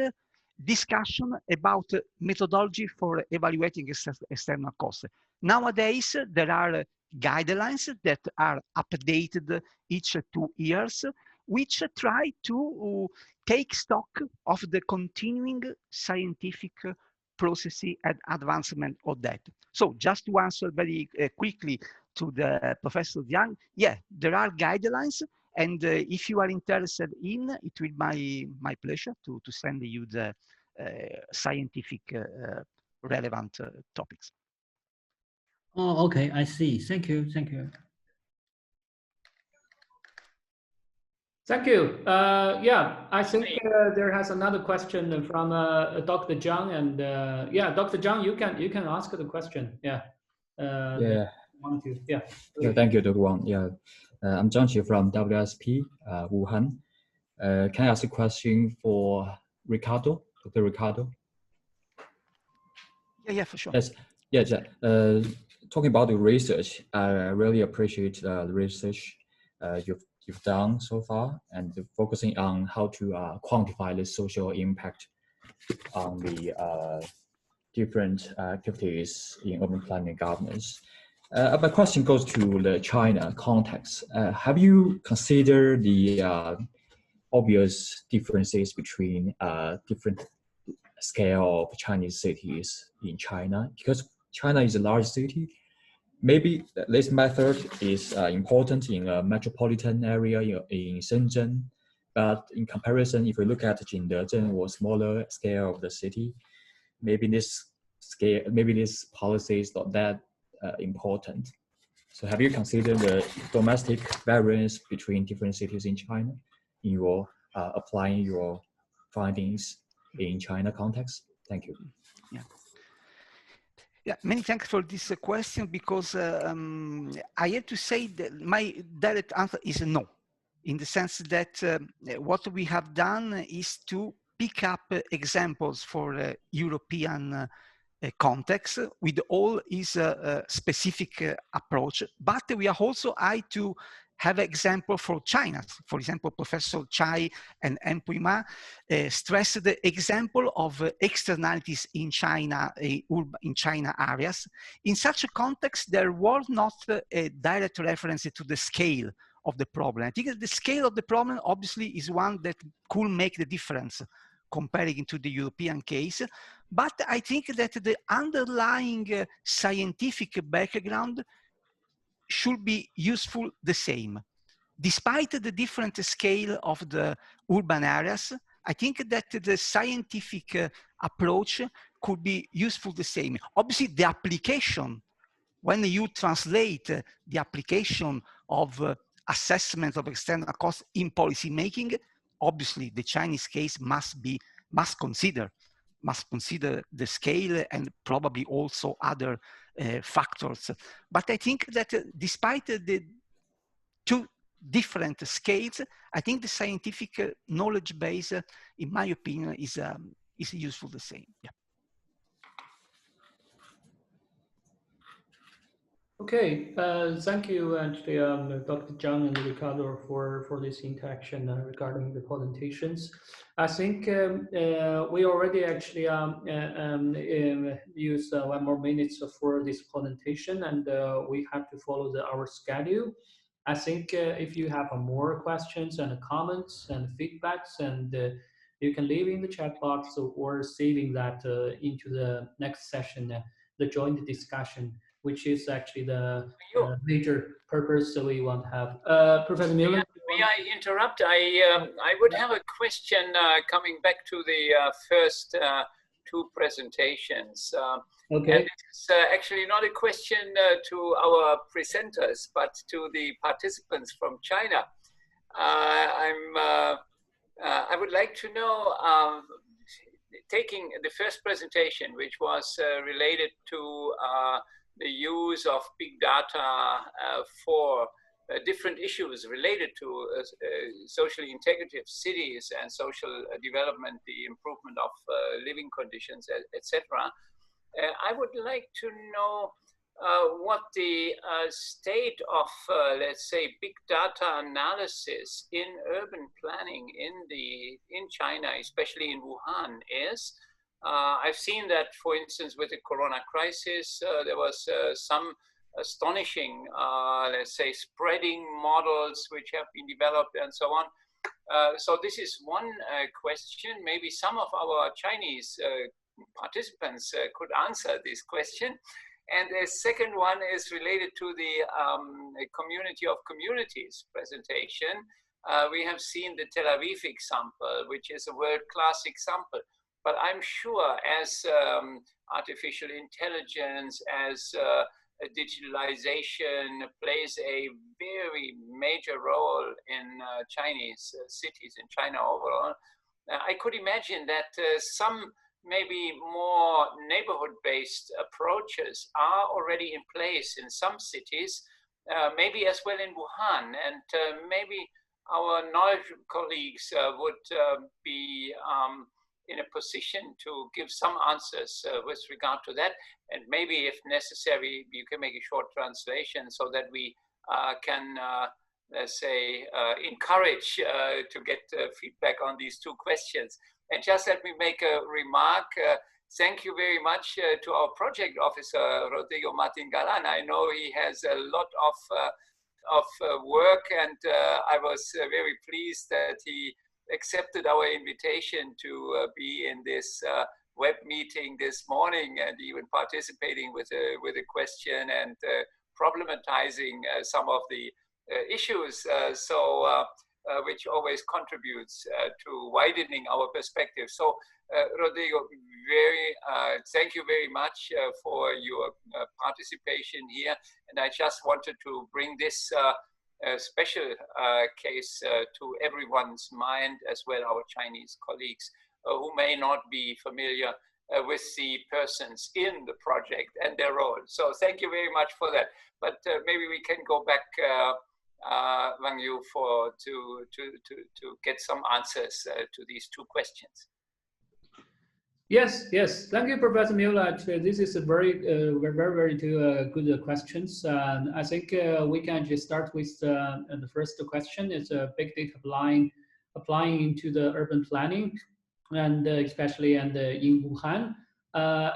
S4: discussion about methodology for evaluating external costs. Nowadays, there are guidelines that are updated each 2 years, which try to take stock of the continuing scientific processes and advancement of that. So just to answer very quickly to the Professor Yang, yeah, there are guidelines, and if you are interested in, it will be my pleasure to send you the scientific relevant topics.
S6: Oh, okay, I see. Thank you.
S3: Thank you. Yeah, I think there has another question from Dr. Zhang, and yeah, Dr. Zhang, you can ask the question. Yeah.
S7: Yeah.
S3: Yeah.
S7: Thank you, Dr. Wang. Yeah, I'm Zhang Qi from WSP, Wuhan. Can I ask a question for Ricardo, Dr. Ricardo?
S4: Yeah, for sure.
S7: Yes. Yeah. Talking about the research, I really appreciate the research you've done so far, and focusing on how to quantify the social impact on the different activities in urban planning and governance. My question goes to the China context. Have you considered the obvious differences between different scale of Chinese cities in China? Because China is a large city. Maybe this method is important in a metropolitan area in Shenzhen, but in comparison, if we look at Jingdezhen or smaller scale of the city, maybe this policy is not that important. So have you considered the domestic variance between different cities in China in your applying your findings in China context? Thank you.
S4: Yeah, many thanks for this question, because I have to say that my direct answer is no, in the sense that what we have done is to pick up examples for European context with all its specific approach, but we are also to have an example for China. For example, Professor Chai and Empui Ma stressed the example of externalities in China, in China areas. In such a context, there was not a direct reference to the scale of the problem. I think that the scale of the problem obviously is one that could make the difference comparing to the European case, but I think that the underlying scientific background should be useful the same. Despite the different scale of the urban areas, I think that the scientific approach could be useful the same. Obviously, the application, when you translate the application of assessment of external costs in policy making, obviously the Chinese case must consider must consider the scale and probably also other factors. But I think that despite the two different scales, I think the scientific knowledge base, in my opinion, is useful the same. Yeah.
S3: Okay, thank you, actually, Dr. Zhang and Ricardo for this interaction regarding the presentations. I think we already actually use 1 more minute for this presentation, and we have to follow our schedule. I think if you have more questions and comments and feedbacks, and you can leave in the chat box or saving that into the next session, the joint discussion, which is actually the major purpose that we want to have. Professor Mueller?
S8: May I interrupt? I would have a question coming back to the first 2 presentations.
S3: Okay.
S8: And it's actually not a question to our presenters, but to the participants from China. I would like to know, taking the first presentation, which was related to the use of big data for different issues related to socially integrative cities and social development, the improvement of living conditions, etc. I would like to know what the state of, let's say, big data analysis in urban planning in China, especially in Wuhan, is. I've seen that, for instance, with the Corona crisis, there was some astonishing, let's say, spreading models which have been developed and so on. So this is one question. Maybe some of our Chinese participants could answer this question. And the second one is related to the community of communities presentation. We have seen the Tel Aviv example, which is a world-class example. But I'm sure as artificial intelligence, as digitalization plays a very major role in Chinese cities, in China overall, I could imagine that some maybe more neighborhood-based approaches are already in place in some cities, maybe as well in Wuhan. And maybe our knowledge colleagues would be in a position to give some answers with regard to that. And maybe if necessary, you can make a short translation so that we can, let's say, encourage to get feedback on these 2 questions. And just let me make a remark. Thank you very much to our project officer, Rodrigo Martin Galan. I know he has a lot of work, and I was very pleased that he accepted our invitation to be in this web meeting this morning, and even participating with a question and problematizing some of the issues. Which always contributes to widening our perspective. So, Rodrigo, thank you very much for your participation here. And I just wanted to bring this special case to everyone's mind, as well our Chinese colleagues who may not be familiar with the persons in the project and their role. So thank you very much for that. But maybe we can go back, Wang Yu, to get some answers to these 2 questions.
S3: Yes. Thank you, Professor Mueller. Actually, this is a very good questions. I think we can just start with the first question. It's a big data applying into the urban planning, and especially in Wuhan.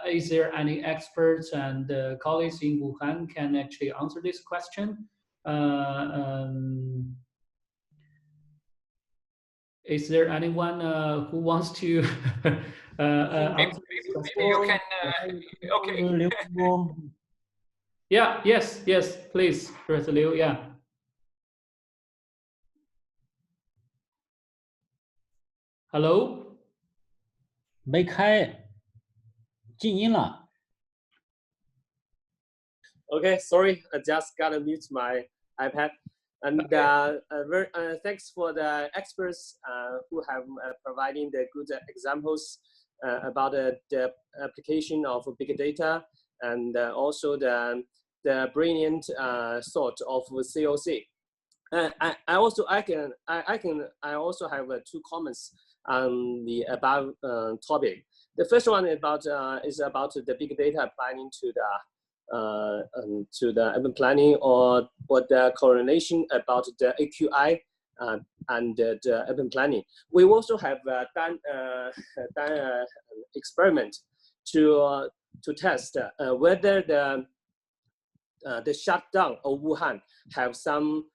S3: Is there any experts and colleagues in Wuhan can actually answer this question? Is there anyone who wants to answer this question?
S8: You can, okay.
S3: Yeah, yes, please, Professor Liu, yeah. Hello?
S6: 没开，静音了。
S9: Okay, sorry, I just gotta mute my iPad. And thanks for the experts who have providing the good examples about the application of big data and also the brilliant thought of COC. I also have two comments on the above topic. The first one is about the big data planning to the urban planning or the correlation about the AQI and the urban planning. We also have done experiment to test whether the shutdown of Wuhan have some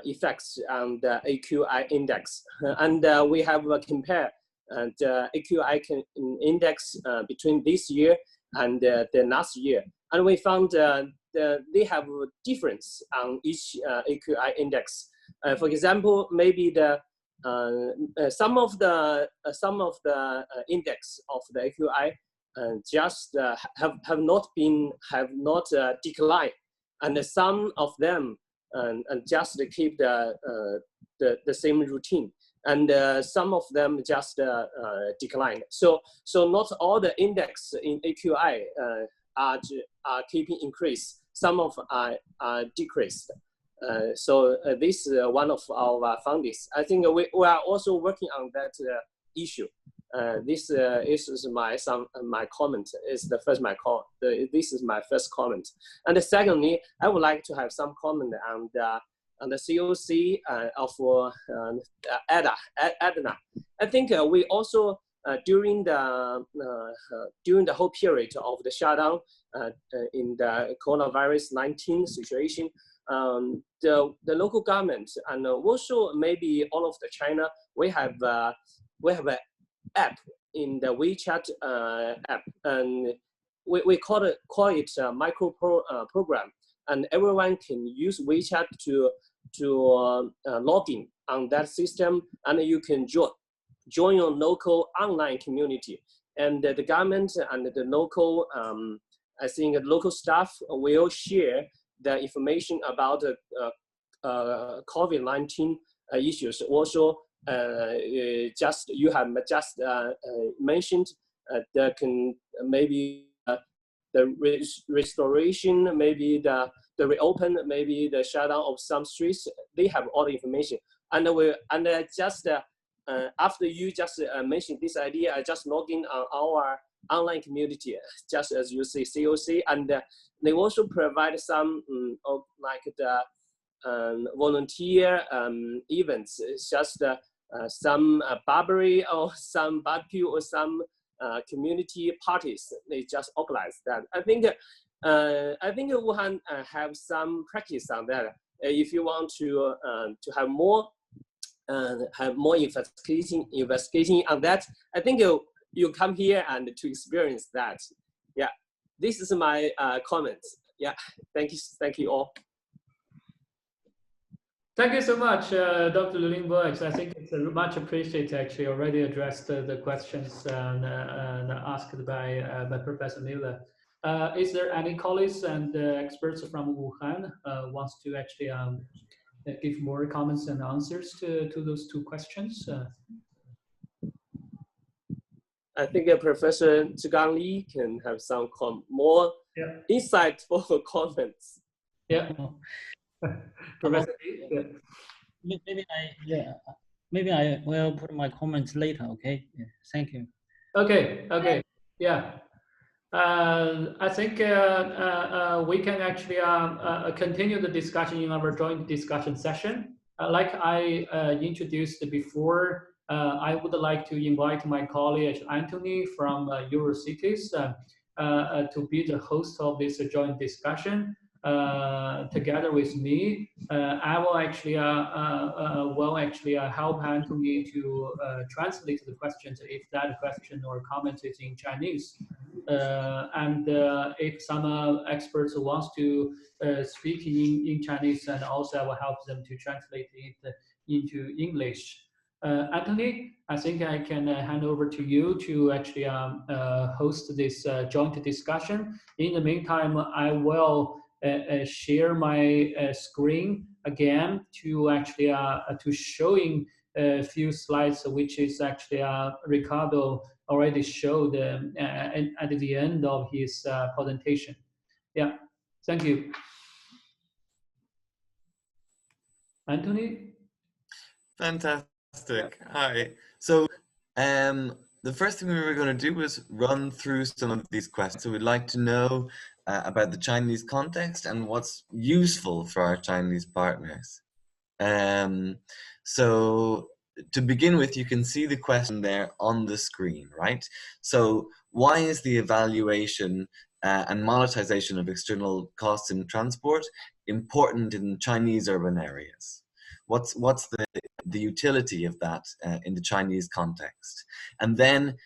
S9: effects on the AQI index, and we have compared the AQI index between this year and the last year, and we found they have a difference on each AQI index. For example, maybe the some of the index of the AQI just have not declined, and some of them and just keep the same routine, and some of them just declined. So not all the index in AQI are keeping increase. Some of are decreased. So this is one of our findings. I think we are also working on that issue. This is my comment. Is the first this is my first comment. And secondly, I would like to have some comment on the COC of ADNA. I think we also during the whole period of the shutdown in the coronavirus 19 situation, the local government and also maybe all of the China, we have an app in the WeChat app, and we call it a micro program, and everyone can use WeChat to log in on that system, and you can join your local online community, and the government and the local I think local staff will share the information about COVID-19 issues. Also, you have just mentioned maybe the restoration, maybe the reopen, maybe the shutdown of some streets. They have all the information, and after you just mentioned this idea, I just log in on our online community, just as you say COC, and they also provide some like the volunteer events, just some barbery or some barbecue or some community parties. They just organize that. I think Wuhan have some practice on that. If you want to have more investigating on that, I think you come here and to experience that. Yeah, this is my comments. Yeah, thank you all.
S3: Thank you so much, Dr. Lulingbo. I think it's much appreciated. Actually, already addressed the questions asked by Professor Miller. Is there any colleagues and experts from Wuhan wants to actually give more comments and answers to those two questions?
S9: I think Professor Zhigang Li can have some more insightful comments.
S3: Yeah. Professor Li,
S6: maybe I will put my comments later. Okay. Yeah. Thank you.
S3: Okay. Yeah. I think we can actually continue the discussion in our joint discussion session. Like I introduced before, I would like to invite my colleague Anthony from Eurocities to be the host of this joint discussion. Together with me, I will actually help Anthony to translate the questions if that question or comment is in Chinese. And if some experts wants to speak in Chinese, and also I will help them to translate it into English. Anthony, I think I can hand over to you to actually host this joint discussion. In the meantime, I will share my screen again to actually to showing a few slides, which is actually Ricardo already showed at the end of his presentation. Yeah, thank you. Anthony?
S10: Fantastic. Hi. So the first thing we were going to do was run through some of these questions. So we'd like to know about the Chinese context and what's useful for our Chinese partners. So to begin with, you can see the question there on the screen, right? So why is the evaluation and monetization of external costs in transport important in Chinese urban areas? What's the utility of that in the Chinese context? And then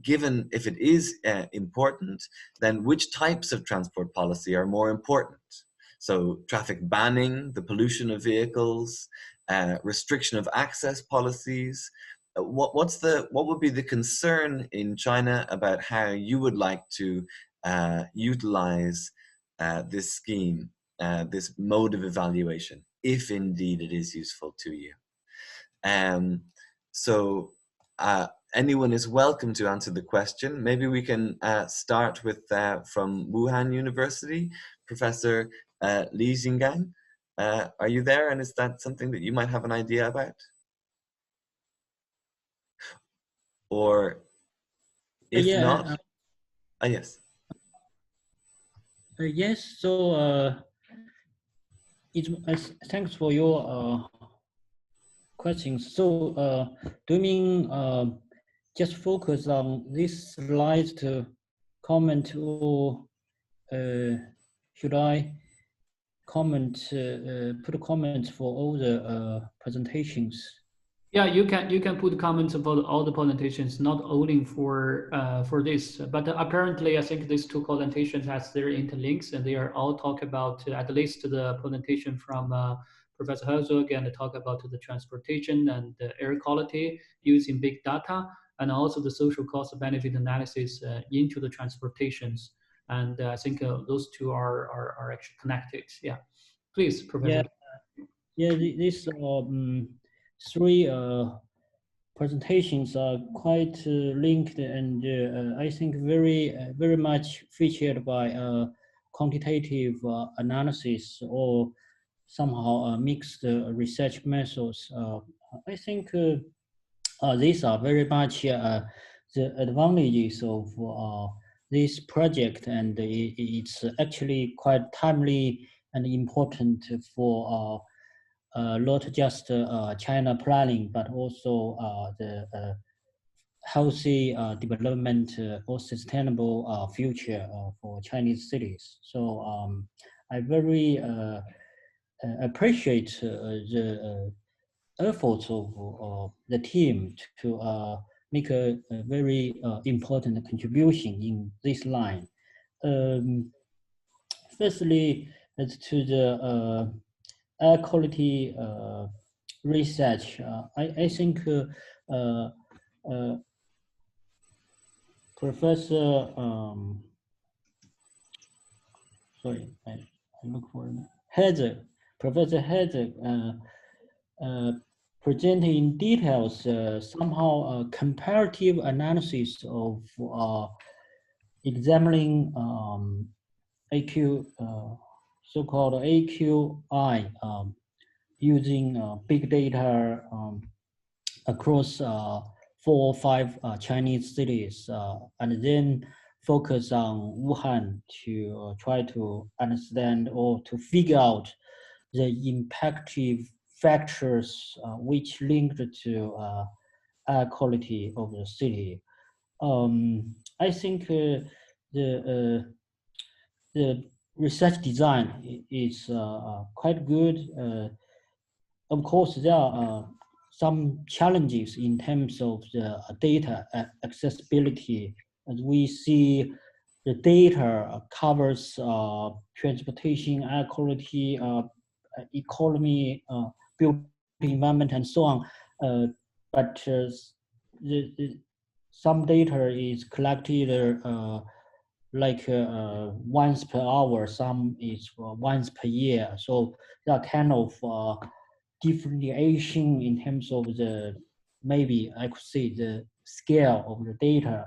S10: given if it is important, then which types of transport policy are more important? So traffic banning, the pollution of vehicles, restriction of access policies. What would be the concern in China about how you would like to utilize this scheme, this mode of evaluation, if indeed it is useful to you? So anyone is welcome to answer the question. Maybe we can start with from Wuhan University, Professor Li Xingang. Are you there? And is that something that you might have an idea about? Or if not, yes.
S6: Yes, so thanks for your questions. So do you mean just focus on this slide to comment, or should I comment, put comments for all the presentations?
S3: Yeah, you can put comments about all the presentations, not only for this, but apparently I think these two presentations has their interlinks, and they are all talk about at least the presentation from Professor Herzog, and talk about the transportation and the air quality using big data, and also the social cost benefit analysis into the transportations. And I think those two are actually connected. Yeah, please, Professor.
S6: Yeah, these three presentations are quite linked, and I think very much featured by quantitative analysis or somehow mixed research methods. I think these are very much the advantages of this project, and it's actually quite timely and important for not just China planning, but also the healthy development or sustainable future for Chinese cities. So I very appreciate the efforts of the team to make a very important contribution in this line. Firstly, as to the air quality research, I think Professor, sorry, I look for Heather, Professor Heather presented in details somehow a comparative analysis of examining AQ, so-called AQI, using big data across 4 or 5 Chinese cities, and then focus on Wuhan to try to understand or to figure out the impactive factors which linked to air quality of the city. I think the research design is quite good. Of course, there are some challenges in terms of the data accessibility. As we see, the data covers transportation, air quality, economy, built environment, and so on. But some data is collected like once per hour, some is once per year. So there are kind of differentiation in terms of the, maybe I could say, the scale of the data.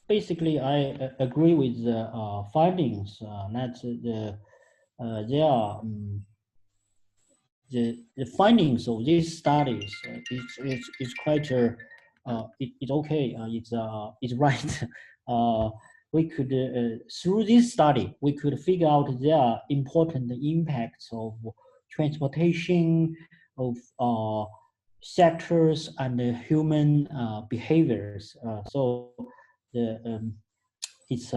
S6: Basically, I agree with the findings that there are the findings of these studies is quite it's okay. It's right. We could through this study we could figure out there are important impacts of transportation, of sectors and human behaviors. So the it's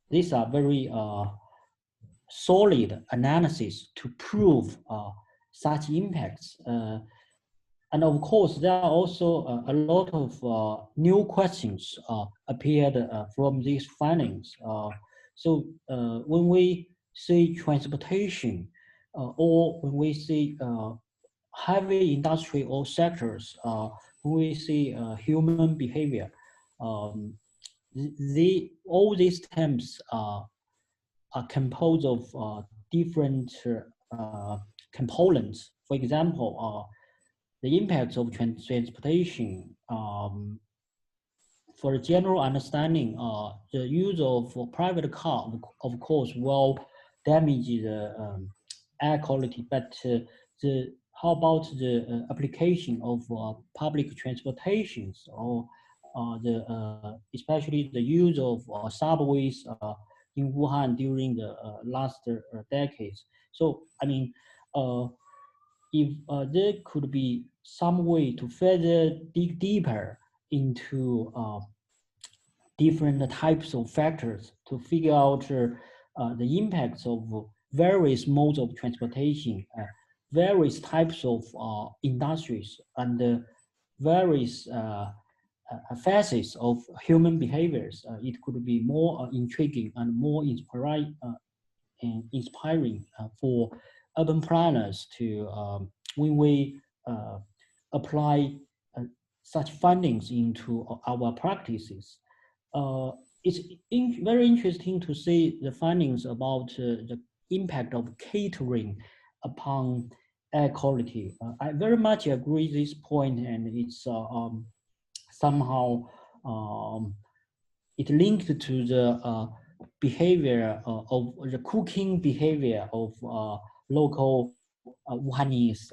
S6: these are very solid analysis to prove such impacts. And of course, there are also a lot of new questions appeared from these findings. So when we see transportation or when we see heavy industry or sectors, when we see human behavior, all these terms are composed of different components. For example, the impacts of transportation. For a general understanding, the use of private car, of course, will damage the air quality. But how about the application of public transportations, or especially the use of subways in Wuhan during the last decades? So, I mean, if there could be some way to further dig deeper into different types of factors to figure out the impacts of various modes of transportation, various types of industries, and various facets of human behaviors, it could be more intriguing and more inspiring for urban planners to, when we apply such findings into our practices. It's very interesting to see the findings about the impact of catering upon air quality. I very much agree with this point, and it's somehow it linked to the behavior of the cooking behavior of local Wuhanese,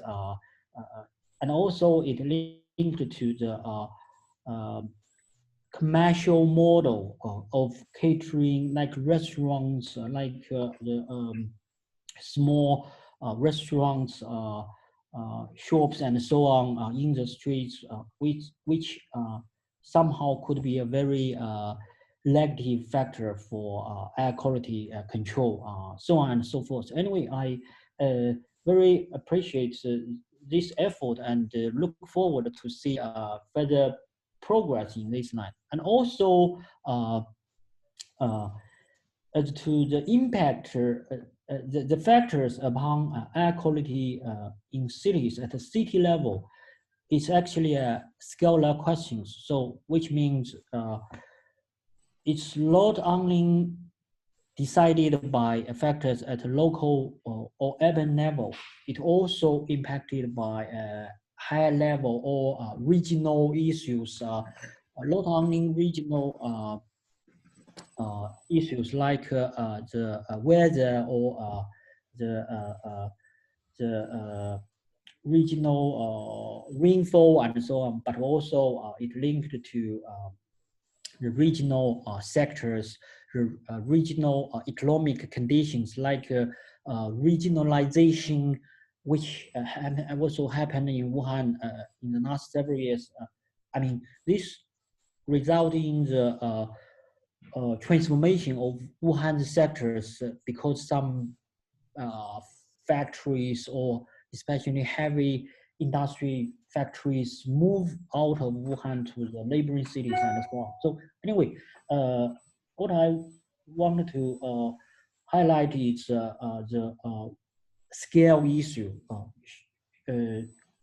S6: and also it linked to the commercial model of catering, like restaurants, like the small restaurants, shops, and so on in the streets, which somehow could be a very negative factor for air quality control, so on and so forth. Anyway, I very appreciate this effort and look forward to see further progress in this line. And also as to the impact, the factors upon air quality in cities at the city level, it's actually a scalar question. So which means it's not only decided by factors at a local or urban level, it also impacted by higher level or regional issues, not only regional issues like the weather or the regional rainfall and so on, but also it linked to the regional sectors, the regional economic conditions like regionalization, which also happened in Wuhan in the last several years. I mean, this resulted in the transformation of Wuhan's sectors because some factories, or especially heavy industry factories, move out of Wuhan to the neighboring cities and so on. So anyway, what I wanted to highlight is the scale issue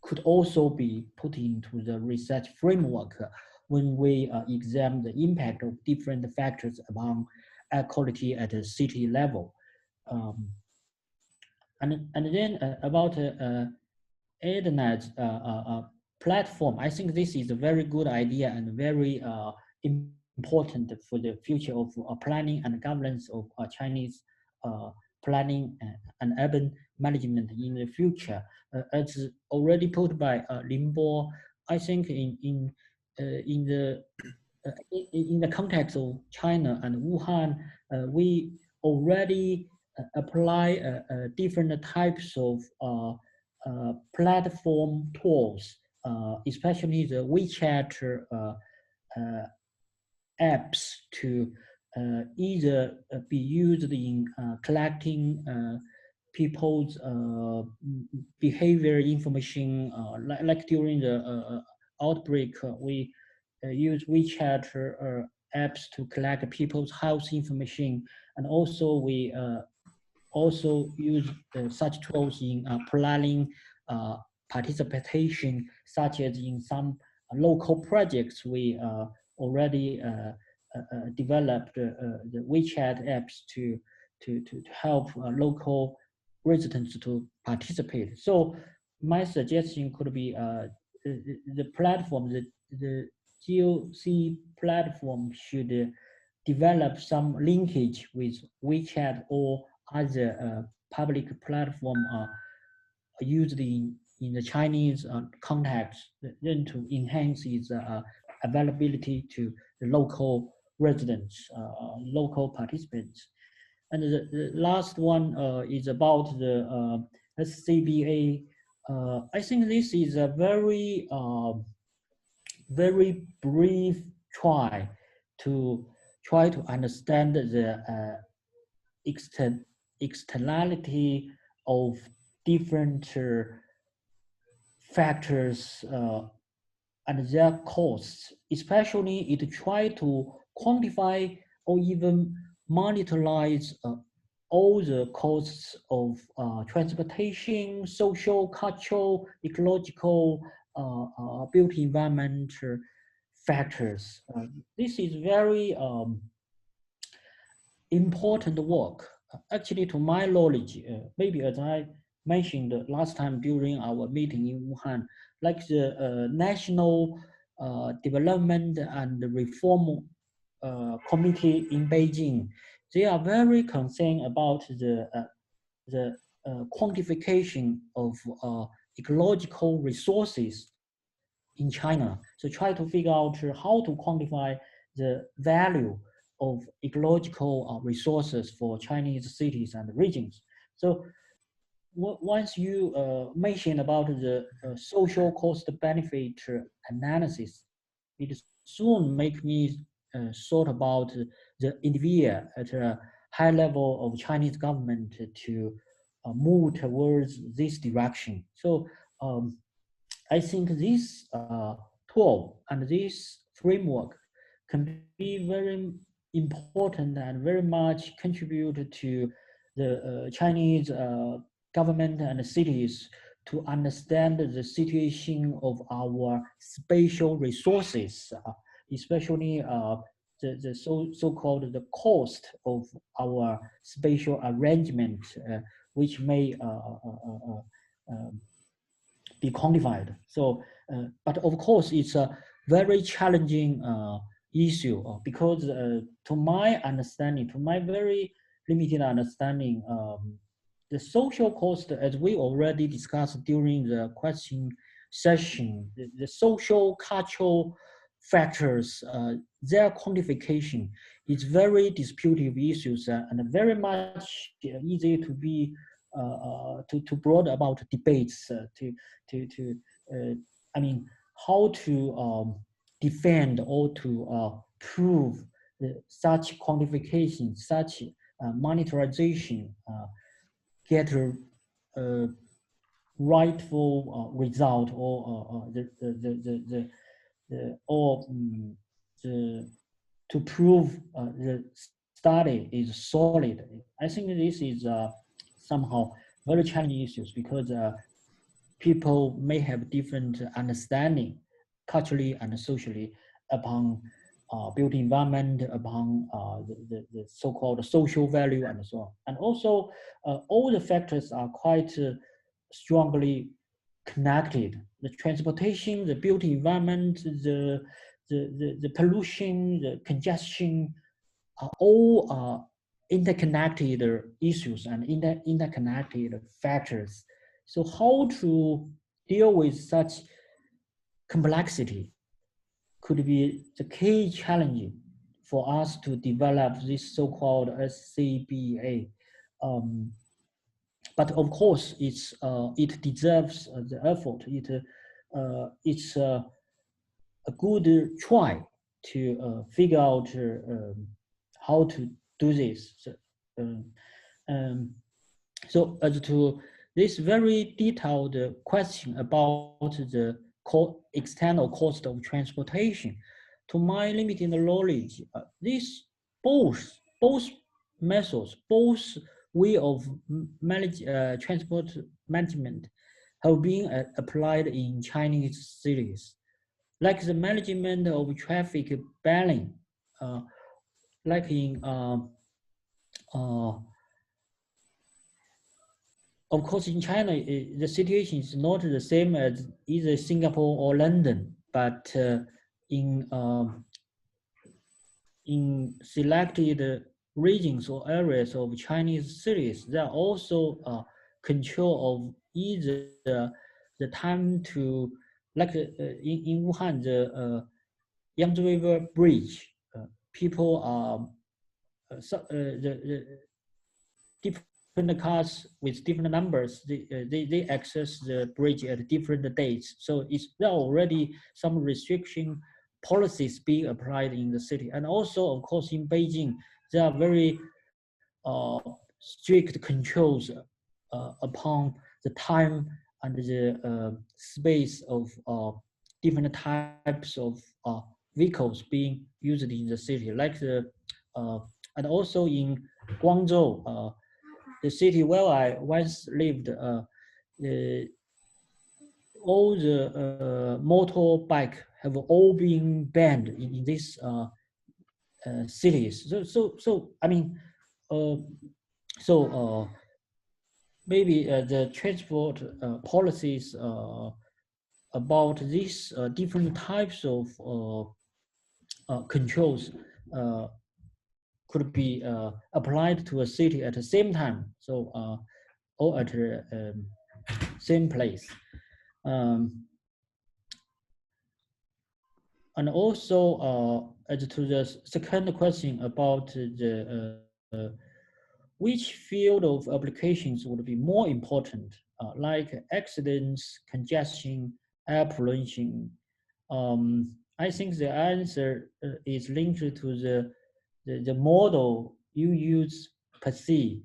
S6: could also be put into the research framework when we examine the impact of different factors upon air quality at a city level. And then about internet platform, I think this is a very good idea and very important for the future of planning and governance of Chinese planning and urban management in the future. As already put by Limbo, I think in the context of China and Wuhan, we already apply different types of platform tools, especially the WeChat apps to either be used in collecting people's behavior information, like during the outbreak, we use WeChat apps to collect people's health information, and also we also use such tools in planning participation, such as in some local projects. We already developed the WeChat apps to help local residents to participate. So my suggestion could be the platform, the GOC platform should develop some linkage with WeChat or other public platform used in the Chinese context, then to enhance its availability to the local residents, local participants. And the last one is about the SCBA. I think this is a very, very brief try to understand the externality of different factors and their costs. Especially, it try to quantify or even monetize all the costs of transportation, social, cultural, ecological, built environment factors. This is very important work. Actually, to my knowledge, maybe as I mentioned last time during our meeting in Wuhan, like the National Development and Reform Committee in Beijing, they are very concerned about the quantification of ecological resources in China. So try to figure out how to quantify the value of ecological resources for Chinese cities and regions. So once you mention about the social cost benefit analysis, it soon make me thought about the idea at a high level of Chinese government to move towards this direction. So I think this tool and this framework can be very important and very much contribute to the Chinese government and cities to understand the situation of our spatial resources, especially the so-called the cost of our spatial arrangement, which may be quantified. So, but of course, it's a very challenging issue because to my understanding, to my very limited understanding, the social cost, as we already discussed during the question session, the social cultural factors, their quantification is very disputed issues and very much easy to be to brought about debates I mean, how to defend or to prove such quantification, such monetization, get a rightful result or to prove the study is solid. I think this is somehow very challenging issues because people may have different understanding culturally and socially upon built environment, upon the so-called social value and so on. And also, all the factors are quite strongly connected. The transportation, the built environment, the pollution, the congestion are all interconnected issues and interconnected factors. So how to deal with such complexity could be the key challenge for us to develop this so-called SCBA. But of course, it deserves the effort. It's a good try to figure out how to do this. So as to this very detailed question about the external cost of transportation, to my limited knowledge, these both methods, both way of transport management have been applied in Chinese cities, like the management of traffic balance, like in of course, in China, the situation is not the same as either Singapore or London, but in selected regions or areas of Chinese cities, there are also control of either the time to, like in Wuhan, the Yangtze River Bridge, people are the different cars with different numbers, they access the bridge at different dates. So there are already some restriction policies being applied in the city. And also, of course, in Beijing, there are very strict controls upon the time and the space of different types of vehicles being used in the city, like and also in Guangzhou, the city where I once lived, all the motorbike have all been banned in these cities. So I mean, maybe the transport policies about these different types of controls could be applied to a city at the same time, so or at the same place. And also, as to the second question about the which field of applications would be more important, like accidents, congestion, air pollution, I think the answer is linked to the model you use per se.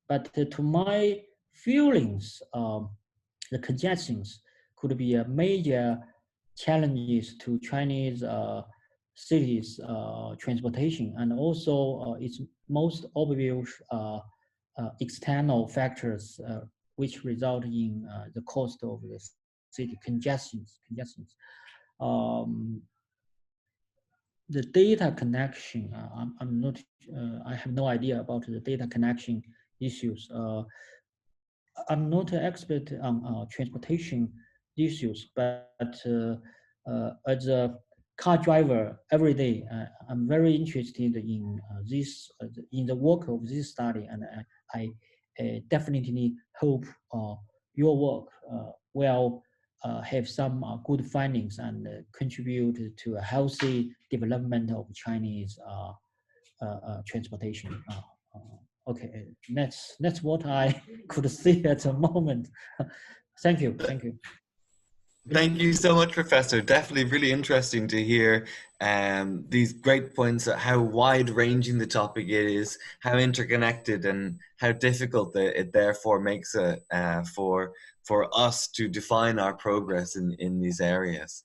S6: But to my feelings, the congestions could be a major challenges to Chinese cities transportation, and also its most obvious external factors which result in the cost of the city congestions. The data connection, I'm not, I have no idea about the data connection issues. I'm not an expert on transportation issues, but as a car driver every day, I'm very interested in this, in the work of this study, and I definitely hope your work will have some good findings and contribute to a healthy development of Chinese transportation. Okay, that's what I could see at the moment. Thank you.
S10: Thank you so much, Professor. Definitely really interesting to hear these great points, how wide-ranging the topic is, how interconnected, and how difficult it therefore makes it for us to define our progress in these areas.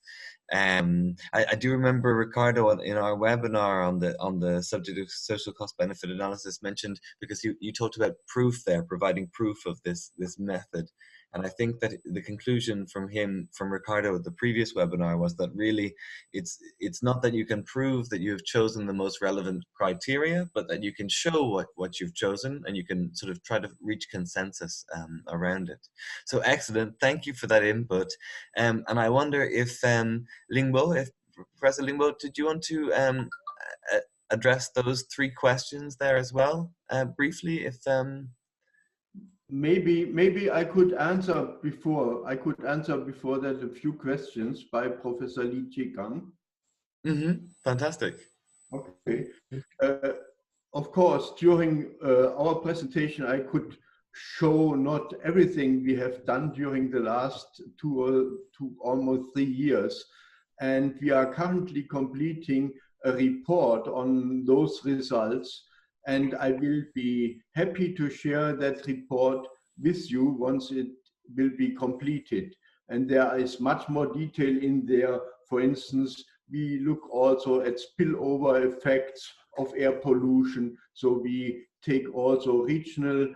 S10: I do remember Ricardo in our webinar on the subject of social cost benefit analysis mentioned, because you talked about proof there, providing proof of this method. And I think that the conclusion from Ricardo at the previous webinar was that really it's not that you can prove that you have chosen the most relevant criteria, but that you can show what you've chosen, and you can sort of try to reach consensus around it. So excellent, thank you for that input. And I wonder if Professor Lingbo, did you want to address those three questions there as well, briefly, if
S1: Maybe I could answer before. That a few questions by Professor Li Jigang.
S10: Fantastic.
S1: Okay. Of course, during our presentation, I could show not everything we have done during the last almost 3 years. And we are currently completing a report on those results. And I will be happy to share that report with you once it will be completed. And there is much more detail in there. For instance, we look also at spillover effects of air pollution. So we take also regional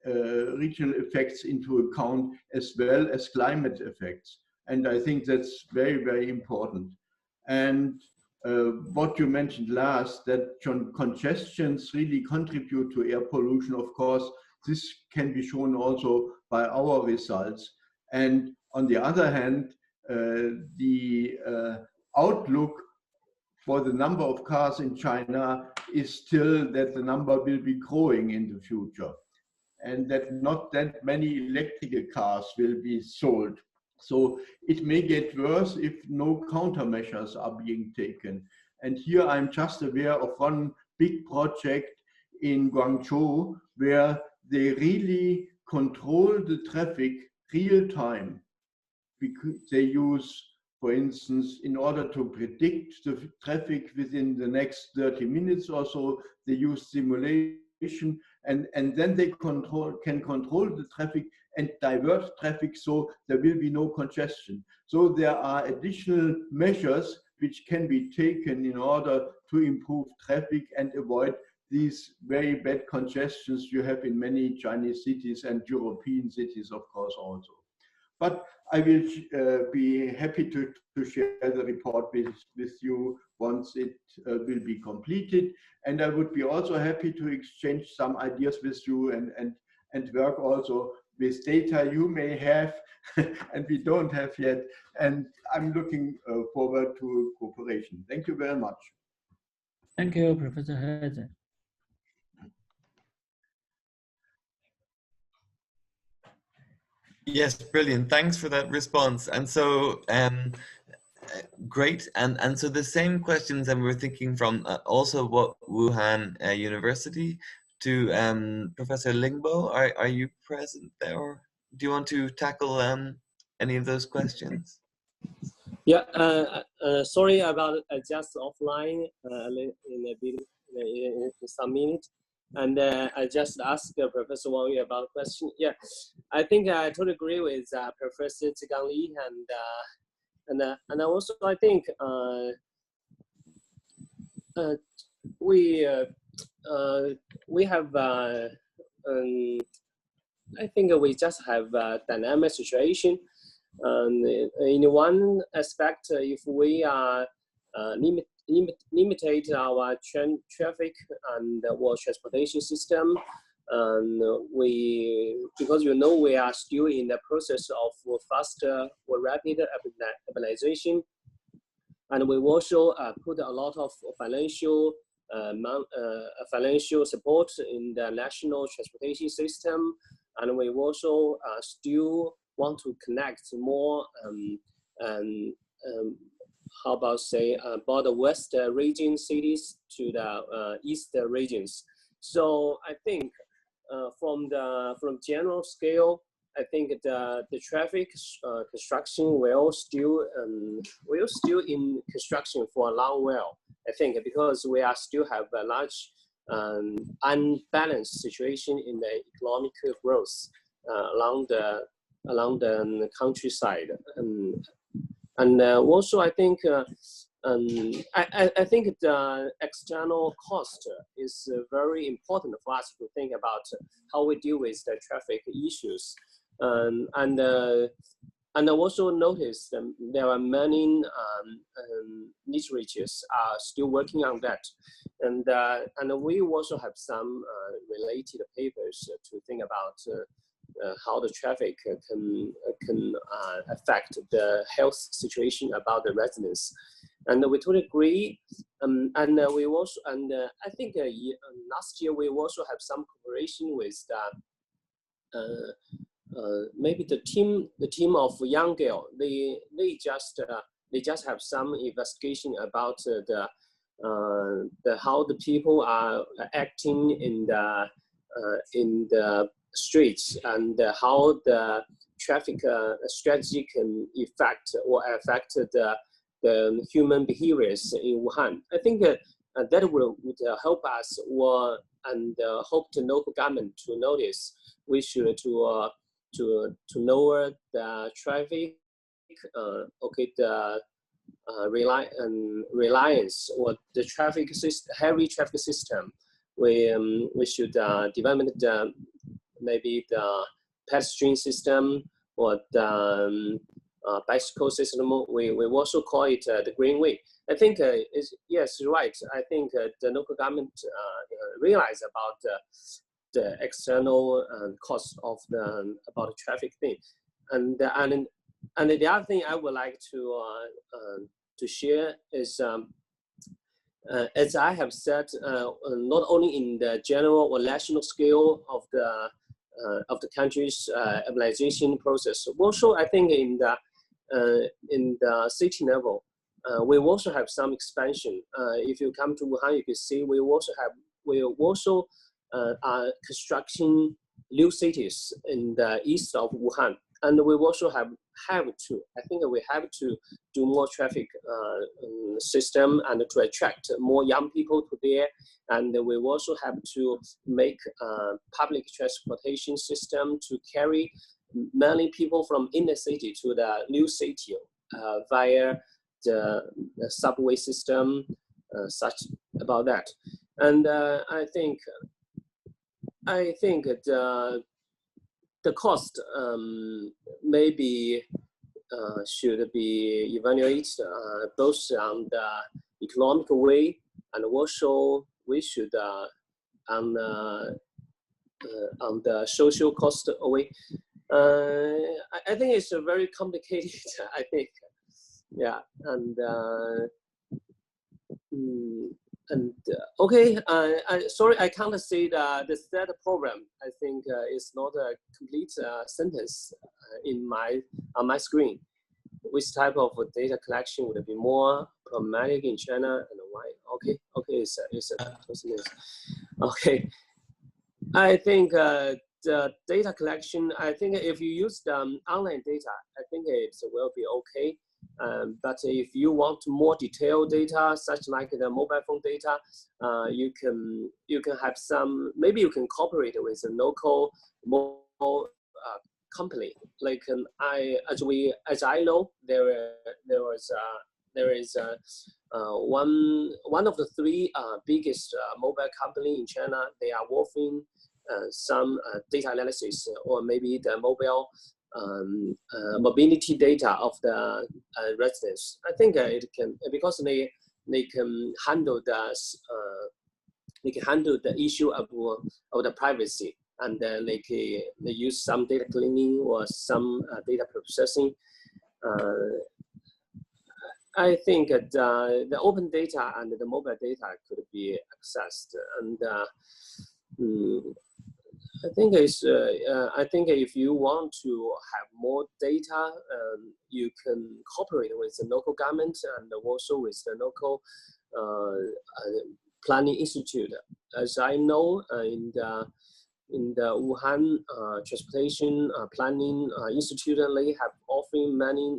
S1: effects into account, as well as climate effects. And I think that's very, very important. And what you mentioned last, that congestions really contribute to air pollution. Of course, this can be shown also by our results. And on the other hand, the outlook for the number of cars in China is still that the number will be growing in the future, and that not that many electrical cars will be sold. So it may get worse if no countermeasures are being taken. And here I'm just aware of one big project in Guangzhou where they really control the traffic real time. Because they use, for instance, in order to predict the traffic within the next 30 minutes or so, they use simulation, and then they can control the traffic and divert traffic so there will be no congestion. So there are additional measures which can be taken in order to improve traffic and avoid these very bad congestions you have in many Chinese cities and European cities, of course, also. But I will be happy to share the report with you once it will be completed. And I would be also happy to exchange some ideas with you and work also with data you may have and we don't have yet. And I'm looking forward to cooperation. Thank you very much.
S6: Thank you, Professor Heze.
S10: Yes, brilliant. Thanks for that response. And so, great. And so the same questions that we're thinking from also what Wuhan University to Professor Lingbo. Are you present there? Or do you want to tackle any of those questions?
S9: Yeah, sorry about just offline in some minutes. And I just asked Professor Wang Yu about a question. Yeah, I think I totally agree with Professor Jigang Li, and also I think we have I think we just have a dynamic situation. In one aspect, if we are limited our traffic and transportation system, because we are still in the process of faster or rapid urbanization, and we also put a lot of financial support in the national transportation system, and we also still want to connect more how about say about the west region cities to the east regions. So I think from general scale, I think the traffic construction will still in construction for a long while. I think because we are still have a large unbalanced situation in the economic growth along the countryside, and also I think I think the external cost is very important for us to think about how we deal with the traffic issues. And I also noticed there are many literatures are still working on that, and we also have some related papers to think about how the traffic can affect the health situation about the residents. And we totally agree. We also, I think last year we also have some cooperation with maybe the team of young girl. They just have some investigation about the how the people are acting in the streets, and how the traffic strategy can affect the human behaviors in Wuhan. I think that would help us, and hope the local government to notice. We should to lower the traffic, the reliance or the traffic system, heavy traffic system. We should develop maybe the pedestrian system or the bicycle system. We also call it the green way. I think yes, you're right. I think the local government realize about the external cost of about the traffic thing, and the other thing I would like to share is, as I have said, not only in the general or national scale of the country's urbanization process, also I think in the city level, we also have some expansion. If you come to Wuhan, you can see we also are constructing new cities in the east of Wuhan, and we also have to. I think we have to do more traffic system and to attract more young people to there, and we also have to make public transportation system to carry many people from inner city to the new city via the subway system, such about that. And I think the cost maybe should be evaluated both on the economic way, and also we should on the social cost way. I think it's a very complicated. I think, yeah, okay. Sorry, I can't say the third program. I think it's not a complete sentence on my screen. Which type of data collection would be more problematic in China, and why? Okay, it's okay. I think the data collection, I think if you use the online data, I think it will be okay. But if you want more detailed data, such like the mobile phone data, you can have some. Maybe you can cooperate with a local company. Like as I know, there is one of the three biggest mobile company in China. They are offering some data analysis, or maybe the mobile mobility data of the residents. I think it can, because they can handle the issue of the privacy, and they use some data cleaning or some data processing. I think that the open data and the mobile data could be accessed, and I think if you want to have more data, you can cooperate with the local government and also with the local planning institute. As I know, in the Wuhan Transportation Planning Institute, they have offering many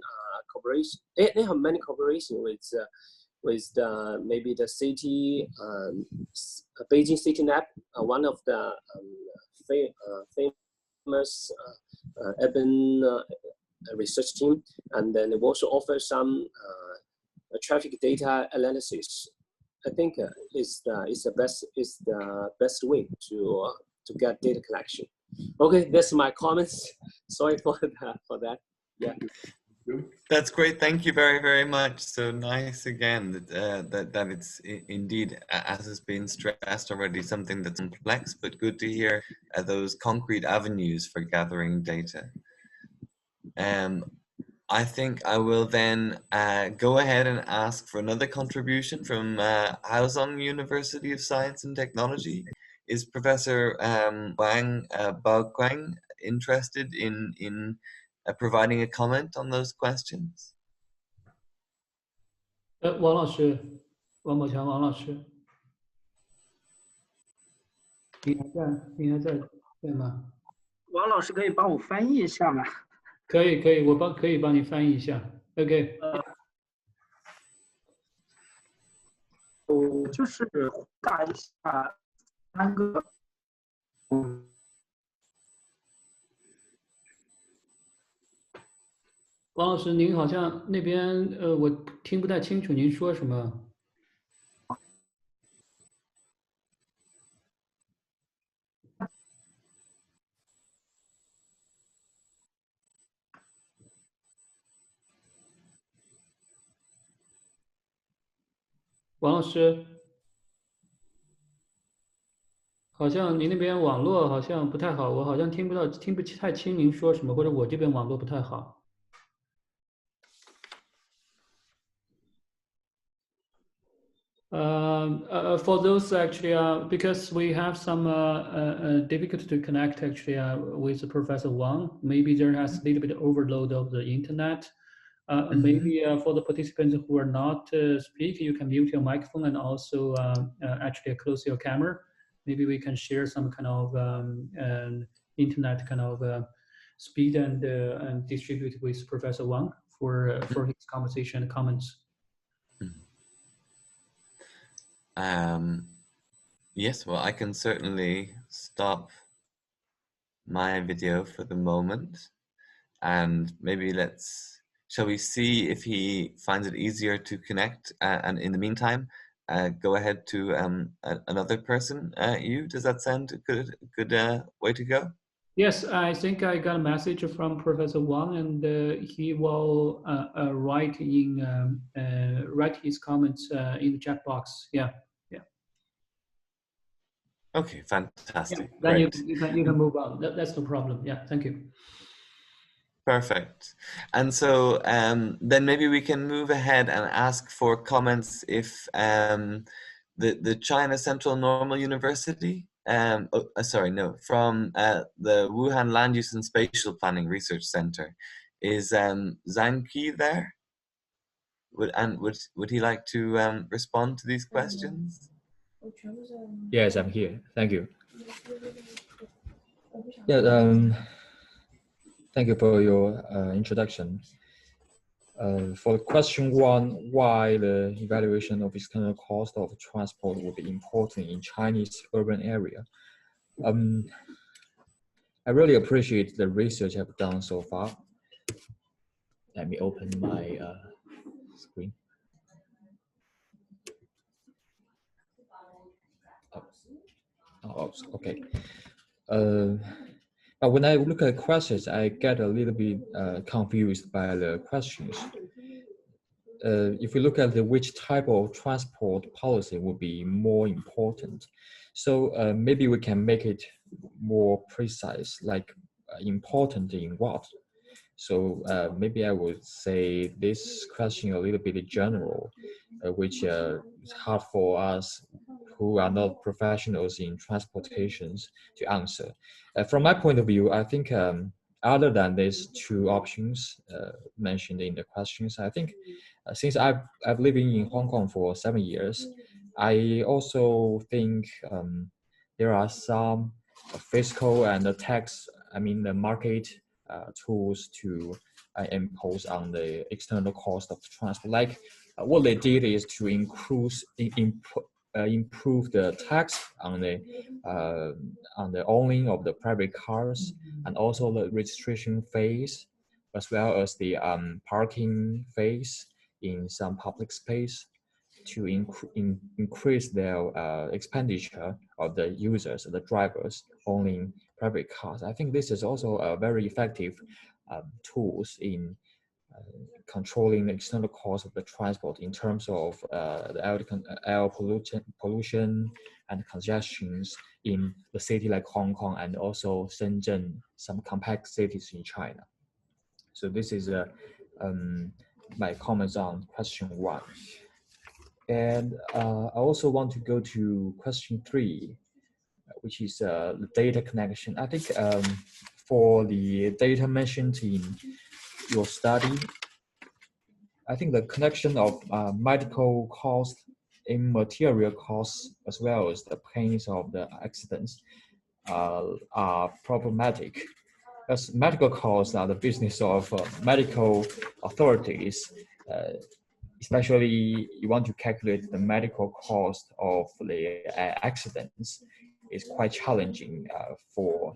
S9: cooperation. They have many cooperation with maybe the city, Beijing City Lab, one of the famous urban research team, and then they also offer some traffic data analysis. I think is the best way to get data collection. Okay, that's my comments. Sorry for that. Yeah.
S10: That's great. Thank you very, very much. So nice again that it's indeed, as has been stressed already, something that's complex, but good to hear those concrete avenues for gathering data. I think I will then go ahead and ask for another contribution from Haozong University of Science and Technology. Is Professor Wang Baoguang interested in providing a comment on those questions?
S3: 王老师，王宝强，王老师，你还在吗？
S11: 王老师可以帮我翻译一下吗？
S3: 可以，我可以帮你翻译一下。OK。
S11: 我就是回答一下3个。
S3: 王老师，您好像那边我听不太清楚您说什么。王老师，好像您那边网络好像不太好，我好像听不太清您说什么，或者我这边网络不太好。For those actually, because we have some difficulty to connect actually with Professor Wang, maybe there has a little bit of overload of the internet. Maybe for the participants who are not speak, you can mute your microphone and also actually close your camera. Maybe we can share some kind of internet kind of speed and distribute with Professor Wang for his conversation and comments.
S10: Yes, well, I can certainly stop my video for the moment, and maybe shall we see if he finds it easier to connect, and in the meantime, go ahead to another person. Does that sound a good way to go?
S3: Yes, I think I got a message from Professor Wang, and he will write his comments in the chat box. Yeah.
S10: Okay, fantastic.
S3: Yeah, then
S10: great.
S3: you can move on. That's no problem. Yeah, thank you.
S10: Perfect. And so then maybe we can move ahead and ask for comments if the China Central Normal University, from the Wuhan Land Use and Spatial Planning Research Center, is Zhang Qi there? Would he like to respond to these questions?
S7: Yes, I'm here. Thank you. Yeah. Thank you for your introduction. For question 1, why the evaluation of external cost of transport would be important in Chinese urban area? I really appreciate the research I've done so far. Let me open my screen. Oh, okay. But when I look at questions, I get a little bit confused by the questions. If we look at which type of transport policy would be more important, so maybe we can make it more precise, like important in what? So maybe I would say this question a little bit general, which is hard for us who are not professionals in transportations to answer. From my point of view, I think other than these 2 options mentioned in the questions, I think since I've lived in Hong Kong for 7 years, I also think there are some fiscal and tax, the market tools to impose on the external cost of transport. Like what they did is to improve the tax on the owning of the private cars, and also the registration phase, as well as the parking phase in some public space, to increase their expenditure of the users, the drivers owning private cars. I think this is also a very effective tools in controlling the external cost of the transport in terms of the air pollution and congestions in the city like Hong Kong and also Shenzhen, some compact cities in China. So this is my comments on question 1. And I also want to go to question 3, which is the data connection. I think for the data mentioned in your study, I think the connection of medical cost, immaterial costs, as well as the pains of the accidents are problematic. As medical costs are the business of medical authorities, especially you want to calculate the medical cost of the accidents is quite challenging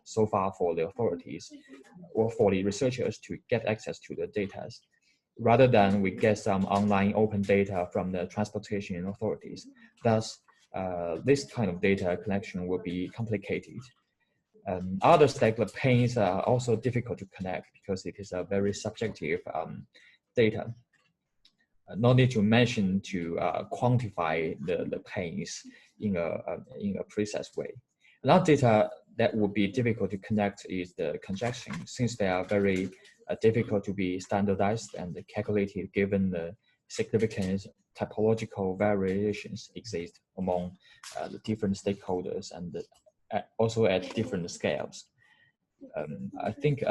S7: so far for the authorities or for the researchers to get access to the data, rather than we get some online open data from the transportation authorities. Thus, this kind of data collection will be complicated. Others like the pains are also difficult to connect because it is a very subjective data. No need to mention to quantify the pains in a precise way. Another data that would be difficult to connect is the congestion, since they are very difficult to be standardized and calculated given the significant typological variations exist among the different stakeholders and also at different scales. I think,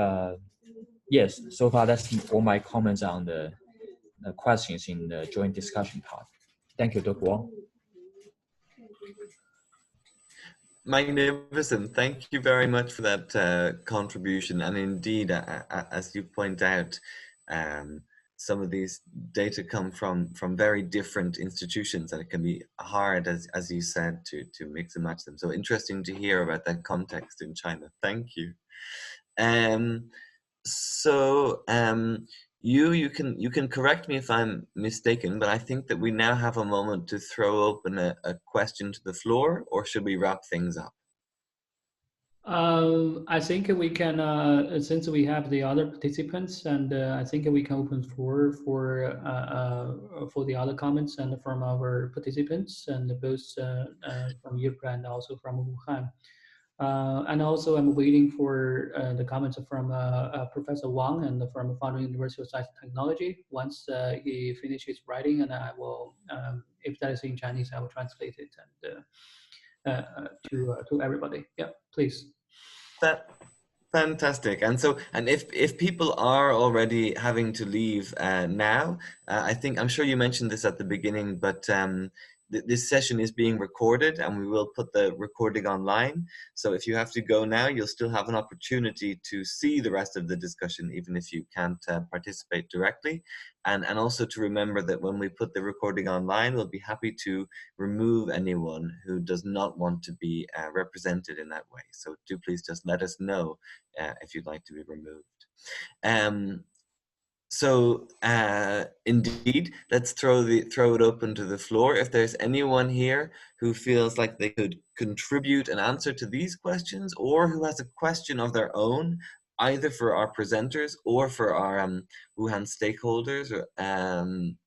S7: yes, so far that's all my comments on the questions in the joint discussion part. Thank you, Dr. Wang.
S10: Magnificent. Thank you very much for that contribution. And indeed, as you point out, some of these data come from very different institutions, and it can be hard, as you said, to mix and match them. So interesting to hear about that context in China. Thank you. You can correct me if I'm mistaken, but I think that we now have a moment to throw open a question to the floor, or should we wrap things up?
S3: I think we can, since we have the other participants, and I think we can open floor for the other comments and from our participants, and both from Europe and also from Wuhan. And also I'm waiting for the comments from Professor Wang and from Foundry University of Science and Technology. Once he finishes writing, and I will, if that is in Chinese, I will translate it and to everybody. Yeah, please.
S10: That fantastic. And so, and if people are already having to leave now, I think, I'm sure you mentioned this at the beginning, but this session is being recorded and we will put the recording online. So if you have to go now, you'll still have an opportunity to see the rest of the discussion, even if you can't participate directly. And also to remember that when we put the recording online, we'll be happy to remove anyone who does not want to be represented in that way. So do please just let us know if you'd like to be removed. So indeed, let's throw it open to the floor. If there's anyone here who feels like they could contribute an answer to these questions, or who has a question of their own, either for our presenters or for our Wuhan stakeholders or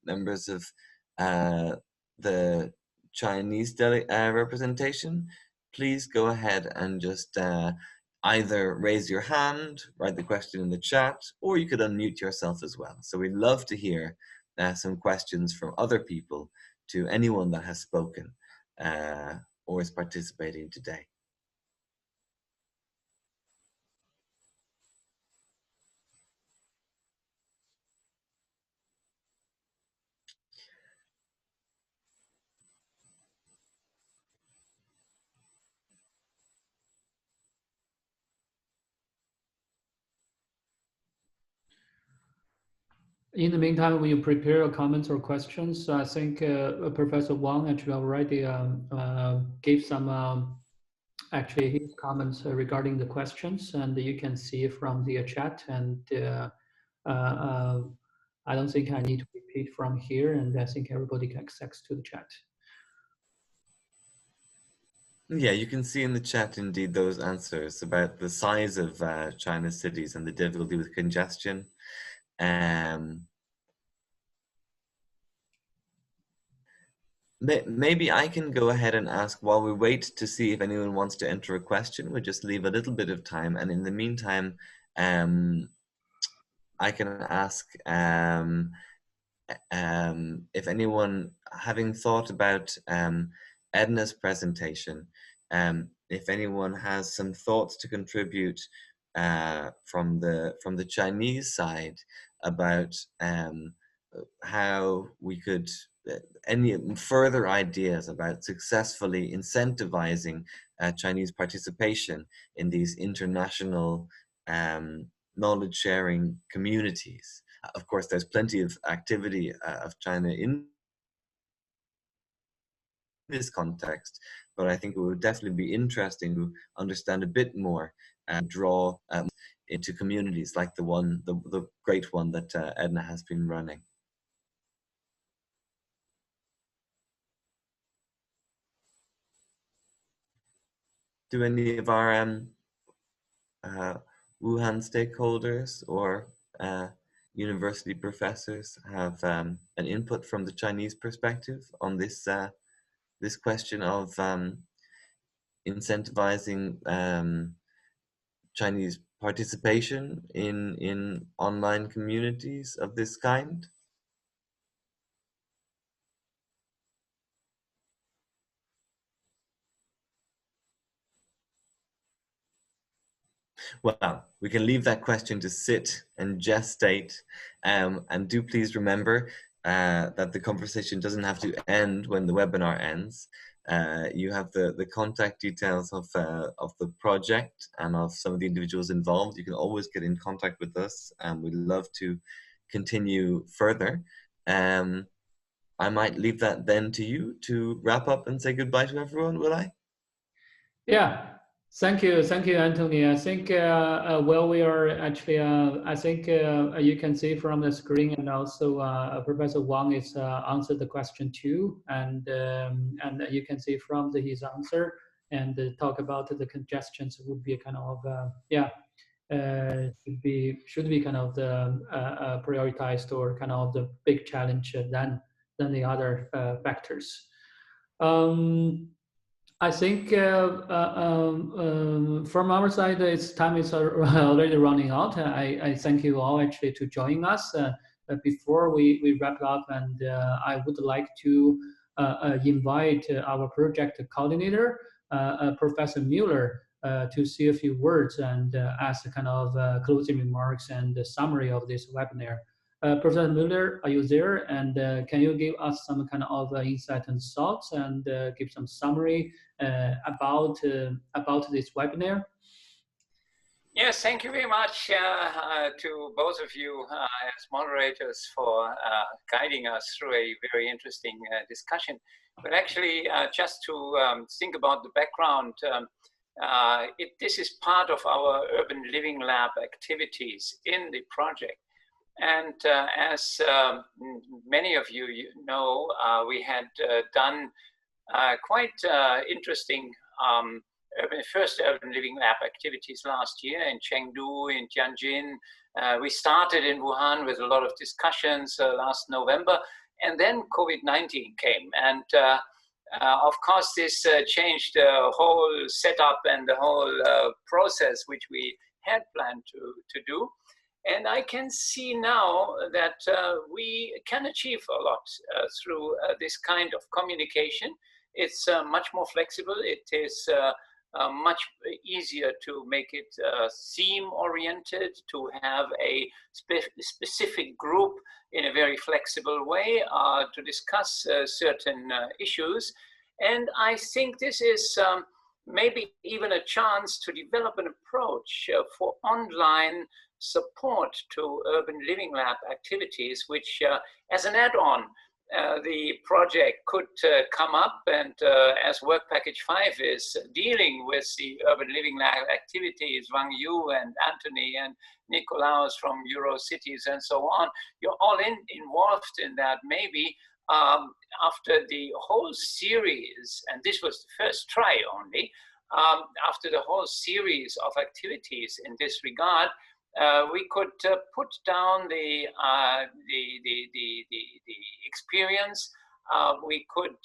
S10: members of the Chinese representation, please go ahead and just either raise your hand, write the question in the chat, or you could unmute yourself as well. So we'd love to hear some questions from other people to anyone that has spoken or is participating today.
S3: In the meantime, when you prepare your comments or questions, I think Professor Wang actually already gave some actually his comments regarding the questions, and you can see from the chat. And I don't think I need to repeat from here, and I think everybody can access to the chat.
S10: Yeah, you can see in the chat indeed those answers about the size of China's cities and the difficulty with congestion. Maybe I can go ahead and ask while we wait to see if anyone wants to enter a question. We'll just leave a little bit of time, and in the meantime, I can ask if anyone, having thought about Edna's presentation, if anyone has some thoughts to contribute from the Chinese side about how we could any further ideas about successfully incentivizing Chinese participation in these international knowledge sharing communities. Of course, there's plenty of activity of China in this context, but I think it would definitely be interesting to understand a bit more and draw into communities like the great one that Edna has been running. Do any of our Wuhan stakeholders or university professors have an input from the Chinese perspective on this this question of incentivizing Chinese participation in online communities of this kind? Well, we can leave that question to sit and gestate, and do please remember that the conversation doesn't have to end when the webinar ends. You have the contact details of the project and of some of the individuals involved. You can always get in contact with us, and we'd love to continue further. I might leave that then to you to wrap up and say goodbye to everyone, will I?
S3: Yeah. Thank you, Anthony. I think well, we are actually. I think you can see from the screen, and also Professor Wang is answered the question too, and you can see from his answer and talk about the congestions would be kind of should be kind of the prioritized or kind of the big challenge than the other factors. I think from our side, time is already running out. I thank you all actually to join us. Before we wrap up, and I would like to invite our project coordinator, Professor Mueller, to say a few words and ask kind of closing remarks and the summary of this webinar. Professor Mueller, are you there? And can you give us some kind of insight and thoughts and give some summary about this webinar?
S8: Yes, thank you very much to both of you as moderators for guiding us through a very interesting discussion. But actually, just to think about the background, this is part of our Urban Living Lab activities in the project. And as many of you know, we had done quite interesting first Urban Living Lab activities last year in Chengdu, in Tianjin. We started in Wuhan with a lot of discussions last November, and then COVID-19 came. And of course, this changed the whole setup and the whole process which we had planned to do. And I can see now that we can achieve a lot through this kind of communication. It's much more flexible. It is much easier to make it theme-oriented, to have a specific group in a very flexible way to discuss certain issues. And I think this is maybe even a chance to develop an approach for online support to Urban Living Lab activities, which as an add-on, the project could come up, and as Work Package 5 is dealing with the Urban Living Lab activities, Wang Yu and Anthony and Nikolaus from EuroCities and so on, you're all involved in that. Maybe after the whole series, and this was the first try only, after the whole series of activities in this regard, we could put down the experience. We could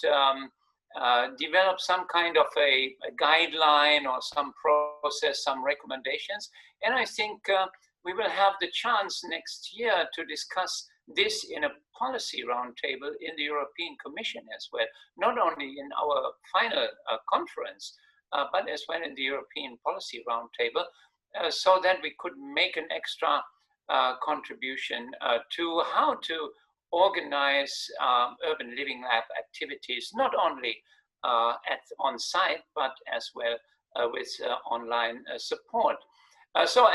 S8: develop some kind of a guideline or some process, some recommendations. And I think we will have the chance next year to discuss this in a policy roundtable in the European Commission as well, not only in our final conference, but as well in the European policy roundtable, so that we could make an extra contribution to how to organize urban living lab activities, not only on site, but as well with online support. So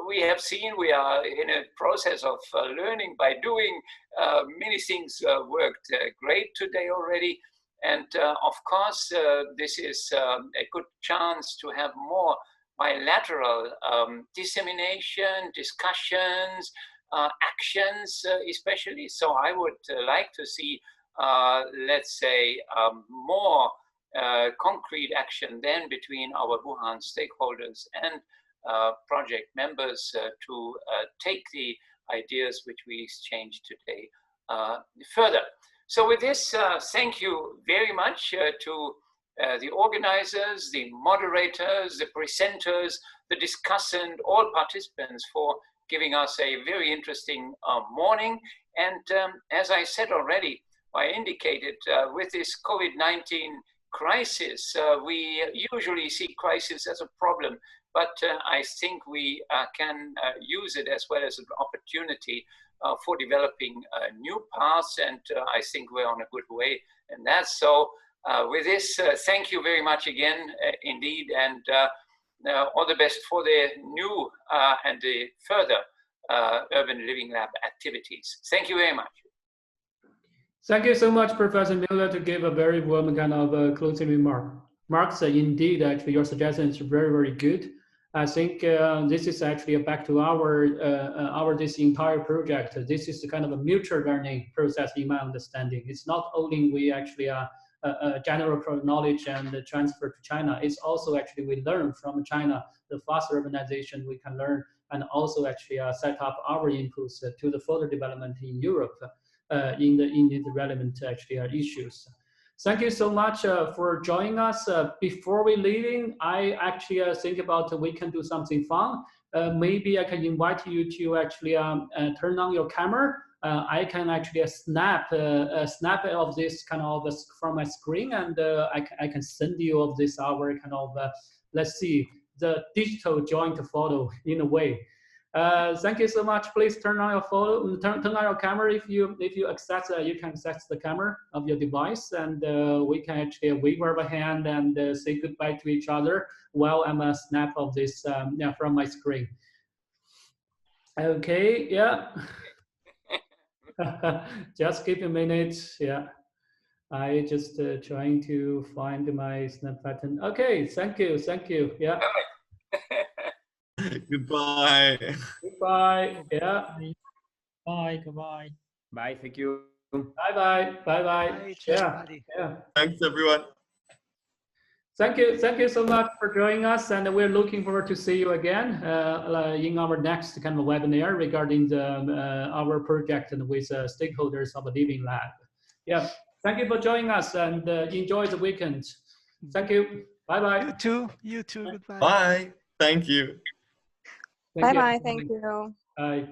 S8: we have seen we are in a process of learning by doing. Many things worked great today already. And of course, this is a good chance to have more bilateral dissemination, discussions, actions especially. So I would like to see, let's say, more concrete action then between our Wuhan stakeholders and project members to take the ideas which we exchanged today further. So with this, thank you very much to the organizers, the moderators, the presenters, the discussant, all participants for giving us a very interesting morning. And as I said already, I indicated with this COVID-19 crisis, we usually see crisis as a problem, but I think we can use it as well as an opportunity for developing new paths, and I think we're on a good way in that. So with this, thank you very much again, indeed, and all the best for the new and the further Urban Living Lab activities. Thank you very much.
S3: Thank you so much, Professor Miller, to give a very warm kind of closing remark. Marx, indeed, actually, your suggestion is very, very good. I think this is actually back to our this entire project. This is the kind of a mutual learning process, in my understanding. It's not only we actually general knowledge and transfer to China. It's also actually we learn from China the fast urbanization we can learn, and also actually set up our inputs to the further development in Europe in the relevant actually issues. Thank you so much for joining us. Before we leaving, I actually think about we can do something fun. Maybe I can invite you to actually turn on your camera. I can actually snap a snap of this kind of from my screen, and I can send you of this our kind of let's see the digital joint photo in a way. Thank you so much. Please turn on your photo, turn on your camera if you access. You can access the camera of your device, and we can actually wave our hand and say goodbye to each other while I'm a snap of this from my screen. Okay, yeah. Just give a minute. Yeah, I just trying to find my snap button. Okay, thank you. Yeah.
S10: Goodbye.
S3: Goodbye. Yeah.
S6: Bye. Goodbye.
S5: Bye. Thank you.
S3: Bye.
S4: Bye,
S3: Yeah.
S10: Thanks, everyone.
S3: Thank you so much for joining us, and we're looking forward to see you again in our next kind of webinar regarding the our project and with stakeholders of a living lab. Yeah. Thank you for joining us, and enjoy the weekend. Thank you. Bye.
S4: You too. Goodbye.
S10: Bye. Thank you.
S3: Thank you.
S12: Bye. Thank you.
S3: Bye.